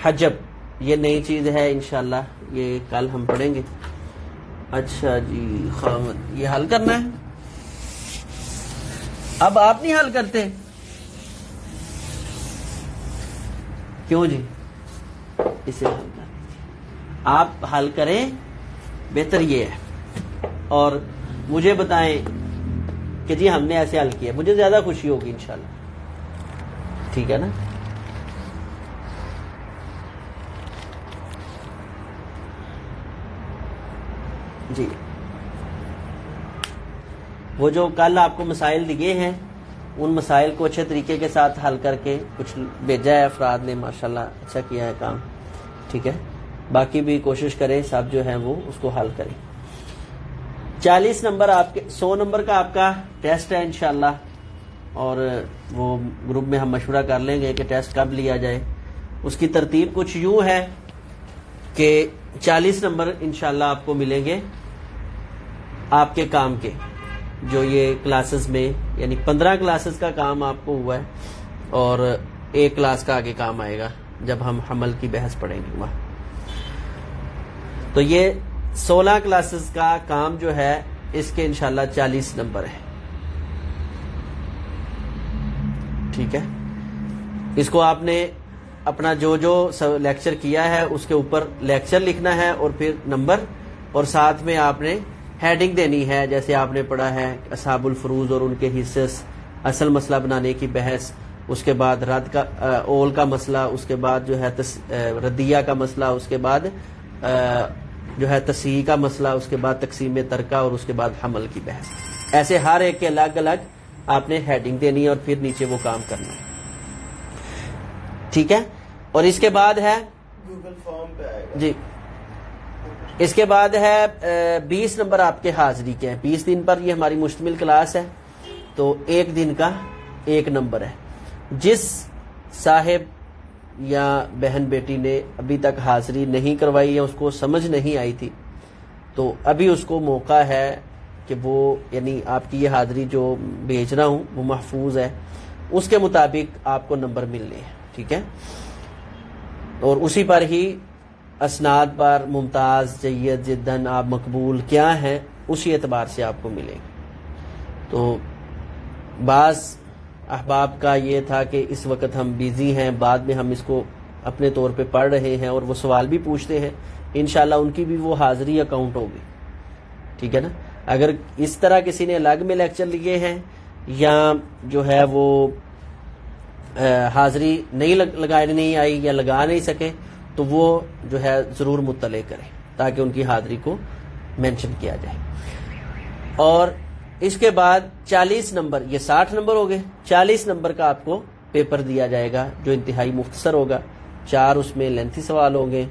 حجب، یہ نئی چیز ہے انشاءاللہ، یہ کل ہم پڑھیں گے. اچھا جی خامد یہ حل کرنا ہے. اب آپ نہیں حل کرتے کیوں جی؟ اسے حل کر آپ حل کریں، بہتر یہ ہے. اور مجھے بتائیں کہ جی ہم نے ایسے حل کیا، مجھے زیادہ خوشی ہوگی انشاءاللہ. ٹھیک ہے نا؟ جی وہ جو کل آپ کو مسائل دیے ہیں ان مسائل کو اچھے طریقے کے ساتھ حل کر کے کچھ بھیجا ہے افراد نے، ماشاءاللہ اچھا کیا ہے کام، ٹھیک ہے. باقی بھی کوشش کریں سب جو ہیں وہ اس کو حل کریں. 40 نمبر آپ کے 100 نمبر کا آپ کا ٹیسٹ ہے انشاءاللہ، اور وہ گروپ میں ہم مشورہ کر لیں گے کہ ٹیسٹ کب لیا جائے. اس کی ترتیب کچھ یوں ہے کہ 40 نمبر انشاءاللہ آپ کو ملیں گے آپ کے کام کے، جو یہ کلاسز میں یعنی 15 کلاسز کا کام آپ کو ہوا ہے، اور 1 کلاس کا آگے کام آئے گا جب ہم حمل کی بحث پڑھیں گے وہاں. تو یہ 16 کلاسز کا کام جو ہے اس کے انشاءاللہ 40 نمبر ہے، ٹھیک ہے. اس کو آپ نے اپنا جو لیکچر کیا ہے اس کے اوپر لیکچر لکھنا ہے اور پھر نمبر، اور ساتھ میں آپ نے ہیڈنگ دینی ہے. جیسے آپ نے پڑھا ہے اصحاب الفروض اور ان کے حصے، اصل مسئلہ بنانے کی بحث، اس کے بعد رد کا اول کا مسئلہ، اس کے بعد جو ہے ردیہ کا مسئلہ، اس کے بعد جو ہے تصحیح کا مسئلہ، اس کے بعد تقسیم ترکہ، اور اس کے بعد حمل کی بحث. ایسے ہر ایک کے الگ الگ آپ نے ہیڈنگ دینی ہے اور پھر نیچے وہ کام کرنا ہے، ٹھیک ہے. اور اس کے بعد ہے گوگل فارم پہ آئے گا جی، اس کے بعد ہے 20 نمبر آپ کے حاضری کے ہیں. 20 دن پر یہ ہماری مشتمل کلاس ہے، تو 1 دن کا 1 نمبر ہے. جس صاحب یا بہن بیٹی نے ابھی تک حاضری نہیں کروائی ہے، اس کو سمجھ نہیں آئی تھی، تو ابھی اس کو موقع ہے کہ وہ یعنی آپ کی یہ حاضری جو بھیج رہا ہوں وہ محفوظ ہے، اس کے مطابق آپ کو نمبر ملنے ہیں، ٹھیک ہے. اور اسی پر ہی اسناد پر ممتاز، جید، جدن، آپ مقبول کیا ہیں اسی اعتبار سے آپ کو ملے گا. تو بعض احباب کا یہ تھا کہ اس وقت ہم بیزی ہیں، بعد میں ہم اس کو اپنے طور پہ پڑھ رہے ہیں اور وہ سوال بھی پوچھتے ہیں، انشاءاللہ ان کی بھی وہ حاضری اکاؤنٹ ہوگی، ٹھیک ہے نا. اگر اس طرح کسی نے الگ میں لیکچر لیے ہیں یا جو ہے وہ حاضری نہیں لگانے نہیں آئی یا لگا نہیں سکے، تو وہ جو ہے ضرور مطلع کریں تاکہ ان کی حاضری کو مینشن کیا جائے. اور اس کے بعد 40 نمبر، یہ 60 نمبر ہو گئے، 40 نمبر کا آپ کو پیپر دیا جائے گا جو انتہائی مختصر ہوگا. 4 اس میں لینتھی سوال ہوں گے،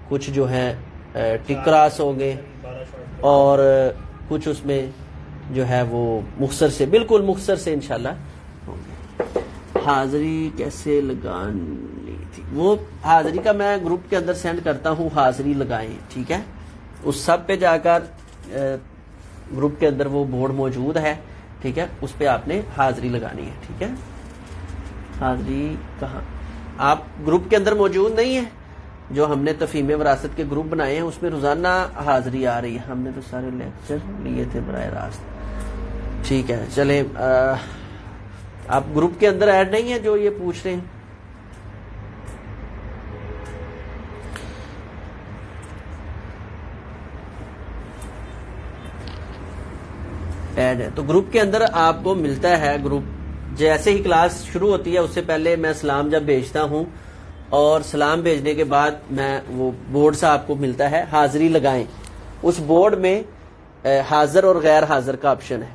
کچھ جو ہیں ٹک کراس ہوں گے، اور کچھ اس میں جو ہے وہ مختصر سے، بالکل مختصر سے انشاءاللہ ہوں گے. حاضری کیسے لگانی تھی؟ وہ حاضری کا میں گروپ کے اندر سینڈ کرتا ہوں، حاضری لگائیں، ٹھیک ہے. اس سب پہ جا کر گروپ کے اندر وہ بورڈ موجود ہے، ٹھیک ہے، اس پہ آپ نے حاضری لگانی ہے، ٹھیک ہے. حاضری کہاں؟ آپ گروپ کے اندر موجود نہیں ہے؟ جو ہم نے تفہیم وراثت کے گروپ بنائے ہیں اس میں روزانہ حاضری آ رہی ہے. ہم نے تو سارے لیکچر لیے تھے براہ راست، ٹھیک ہے. چلیں، آپ گروپ کے اندر ایڈ نہیں ہیں جو یہ پوچھ رہے ہیں؟ ایڈ ہے تو گروپ کے اندر آپ کو ملتا ہے. گروپ جیسے ہی کلاس شروع ہوتی ہے اس سے پہلے میں سلام جب بھیجتا ہوں، اور سلام بھیجنے کے بعد میں وہ بورڈ سے آپ کو ملتا ہے حاضری لگائیں. اس بورڈ میں حاضر اور غیر حاضر کا آپشن ہے،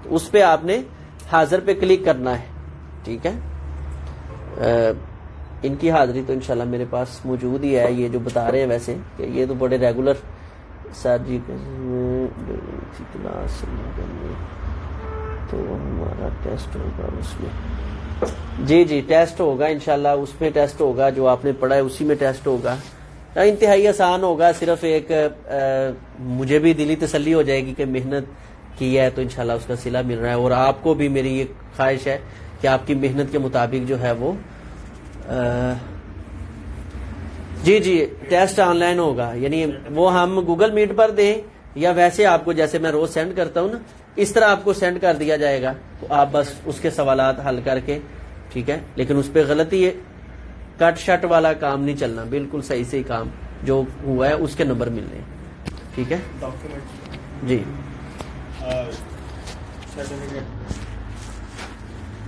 تو اس پہ آپ نے حاضر پہ کلک کرنا ہے، ٹھیک ہے. ان کی حاضری تو انشاءاللہ میرے پاس موجود ہی ہے، یہ جو بتا رہے ہیں ویسے کہ یہ تو بڑے ریگولر سر جی کلاس، تو ہمارا ٹیسٹ ہوگا اس میں، جی ٹیسٹ ہوگا انشاءاللہ، اس میں ٹیسٹ ہوگا جو آپ نے پڑھا ہے اسی میں ٹیسٹ ہوگا. انتہائی آسان ہوگا، صرف ایک مجھے بھی دلی تسلی ہو جائے گی کہ محنت کی ہے تو انشاءاللہ اس کا صلہ مل رہا ہے، اور آپ کو بھی میری یہ خواہش ہے کہ آپ کی محنت کے مطابق جو ہے وہ جی ٹیسٹ آن لائن ہوگا. یعنی وہ ہم گوگل میٹ پر دیں یا ویسے آپ کو جیسے میں روز سینڈ کرتا ہوں نا، اس طرح آپ کو سینڈ کر دیا جائے گا، تو آپ بس اس کے سوالات حل کر کے، ٹھیک ہے. لیکن اس پہ غلطی ہے، کٹ شٹ والا کام نہیں چلنا، بالکل صحیح سے کام جو ہوا ہے اس کے نمبر ملنے، ٹھیک ہے.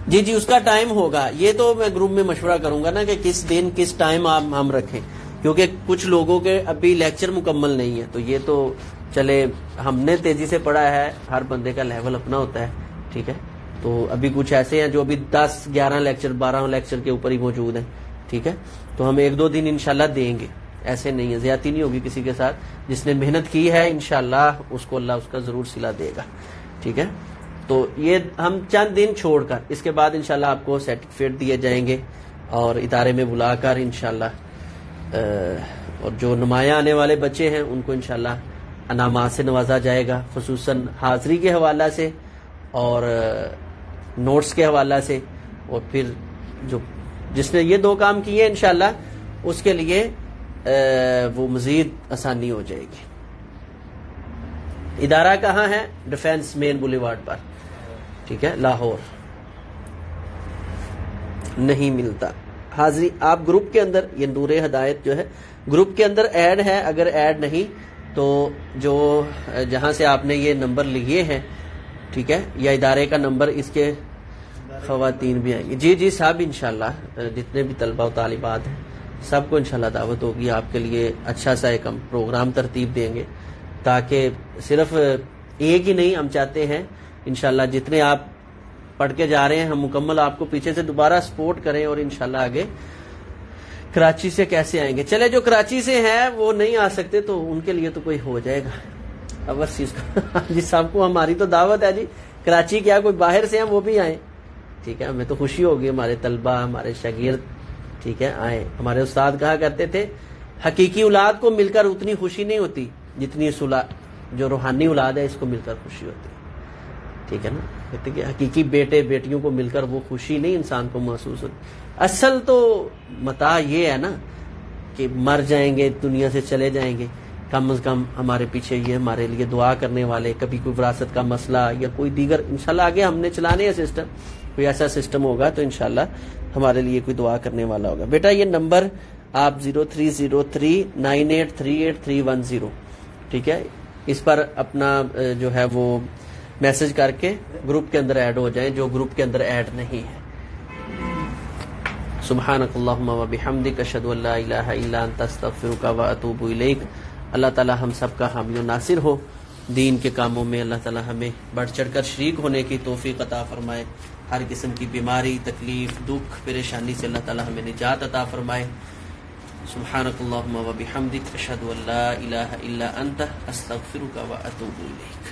جی جی اس کا ٹائم ہوگا، یہ تو میں گروپ میں مشورہ کروں گا نا کہ کس دن کس ٹائم ہم رکھیں. کیونکہ کچھ لوگوں کے ابھی لیکچر مکمل نہیں ہے، تو یہ تو چلے ہم نے تیزی سے پڑھا ہے، ہر بندے کا لیول اپنا ہوتا ہے، ٹھیک ہے. تو ابھی کچھ ایسے ہیں جو ابھی 10-11 لیکچر 12 لیکچر کے اوپر ہی موجود ہیں، ٹھیک ہے. تو ہم 1-2 دن انشاءاللہ دیں گے، ایسے نہیں ہے، زیادتی نہیں ہوگی کسی کے ساتھ. جس نے محنت کی ہے انشاءاللہ اس کو اللہ اس کا ضرور صلہ دے گا، ٹھیک ہے. تو یہ ہم چند دن چھوڑ کر اس کے بعد انشاءاللہ آپ کو سرٹیفکیٹ دیے جائیں گے اور ادارے میں بلا کر انشاءاللہ اور جو نمایاں آنے والے بچے ہیں ان کو انشاءاللہ انعامات سے نوازا جائے گا، خصوصاً حاضری کے حوالہ سے اور نوٹس کے حوالہ سے. اور پھر جس نے یہ 2 کام کیے انشاءاللہ اس کے لیے وہ مزید آسانی ہو جائے گی. ادارہ کہاں ہے؟ ڈیفینس مین بولیوارڈ پر، ٹھیک ہے، لاہور. نہیں ملتا حاضری. آپ گروپ کے اندر، یہ نور ہدایت جو ہے گروپ کے اندر ایڈ ہے، اگر ایڈ نہیں تو جو جہاں سے آپ نے یہ نمبر لیے ہیں، ٹھیک ہے، یا ادارے کا نمبر، اس کے خواتین بھی آئیں گی. جی صاحب، انشاءاللہ جتنے بھی طلبہ و طالبات ہیں سب کو انشاءاللہ دعوت ہوگی. آپ کے لیے اچھا سا ایک ہم پروگرام ترتیب دیں گے، تاکہ صرف ایک ہی نہیں، ہم چاہتے ہیں انشاءاللہ جتنے آپ پڑھ کے جا رہے ہیں ہم مکمل آپ کو پیچھے سے دوبارہ سپورٹ کریں، اور انشاءاللہ آگے کراچی سے کیسے آئیں گے. چلے جو کراچی سے ہیں وہ نہیں آ سکتے تو ان کے لیے تو کوئی ہو جائے گا اوورسیز کا. جی صاحب کو ہماری تو دعوت ہے جی، کراچی کیا کوئی باہر سے ہیں وہ بھی آئیں، ٹھیک ہے. ہمیں تو خوشی ہوگی، ہمارے طلبہ ہمارے شاگرد، ٹھیک ہے، آئیں. ہمارے استاد کہا کرتے تھے حقیقی اولاد کو مل کر اتنی خوشی نہیں ہوتی جتنی جو روحانی اولاد ہے اس کو مل کر خوشی ہوتی ہے، ٹھیک ہے نا. کہتے کہ حقیقی بیٹے بیٹیوں کو مل کر وہ خوشی نہیں انسان کو محسوس ہوتی. اصل تو متاع یہ ہے نا کہ مر جائیں گے، دنیا سے چلے جائیں گے، کم از کم ہمارے پیچھے یہ ہمارے لیے دعا کرنے والے، کبھی کوئی وراثت کا مسئلہ یا کوئی دیگر انشاءاللہ آگے ہم نے چلانے ہیں سسٹم، کوئی ایسا سسٹم ہوگا تو انشاءاللہ ہمارے لیے کوئی دعا کرنے والا ہوگا. بیٹا یہ نمبر آپ 0303983810، ٹھیک ہے، اس پر اپنا جو ہے وہ میسج کر کے گروپ کے اندر ایڈ ہو جائیں جو گروپ کے اندر ایڈ نہیں ہے. سبحانک اللہم و بحمدک، اشہد ان لا الہ الا انت، استغفرک و اتوب الیک. اللہ تعالی ہم سب کا حامی و ناصر ہو. دین کے کاموں میں اللہ تعالی ہمیں بڑھ چڑھ کر شریک ہونے کی توفیق عطا فرمائے. ہر قسم کی بیماری، تکلیف، دکھ، پریشانی سے اللہ تعالی ہمیں نجات عطا فرمائے. سبحانک اللہم و بحمدک، اشہد ان لا الہ الا انت، استغفرک و اتوب الیک.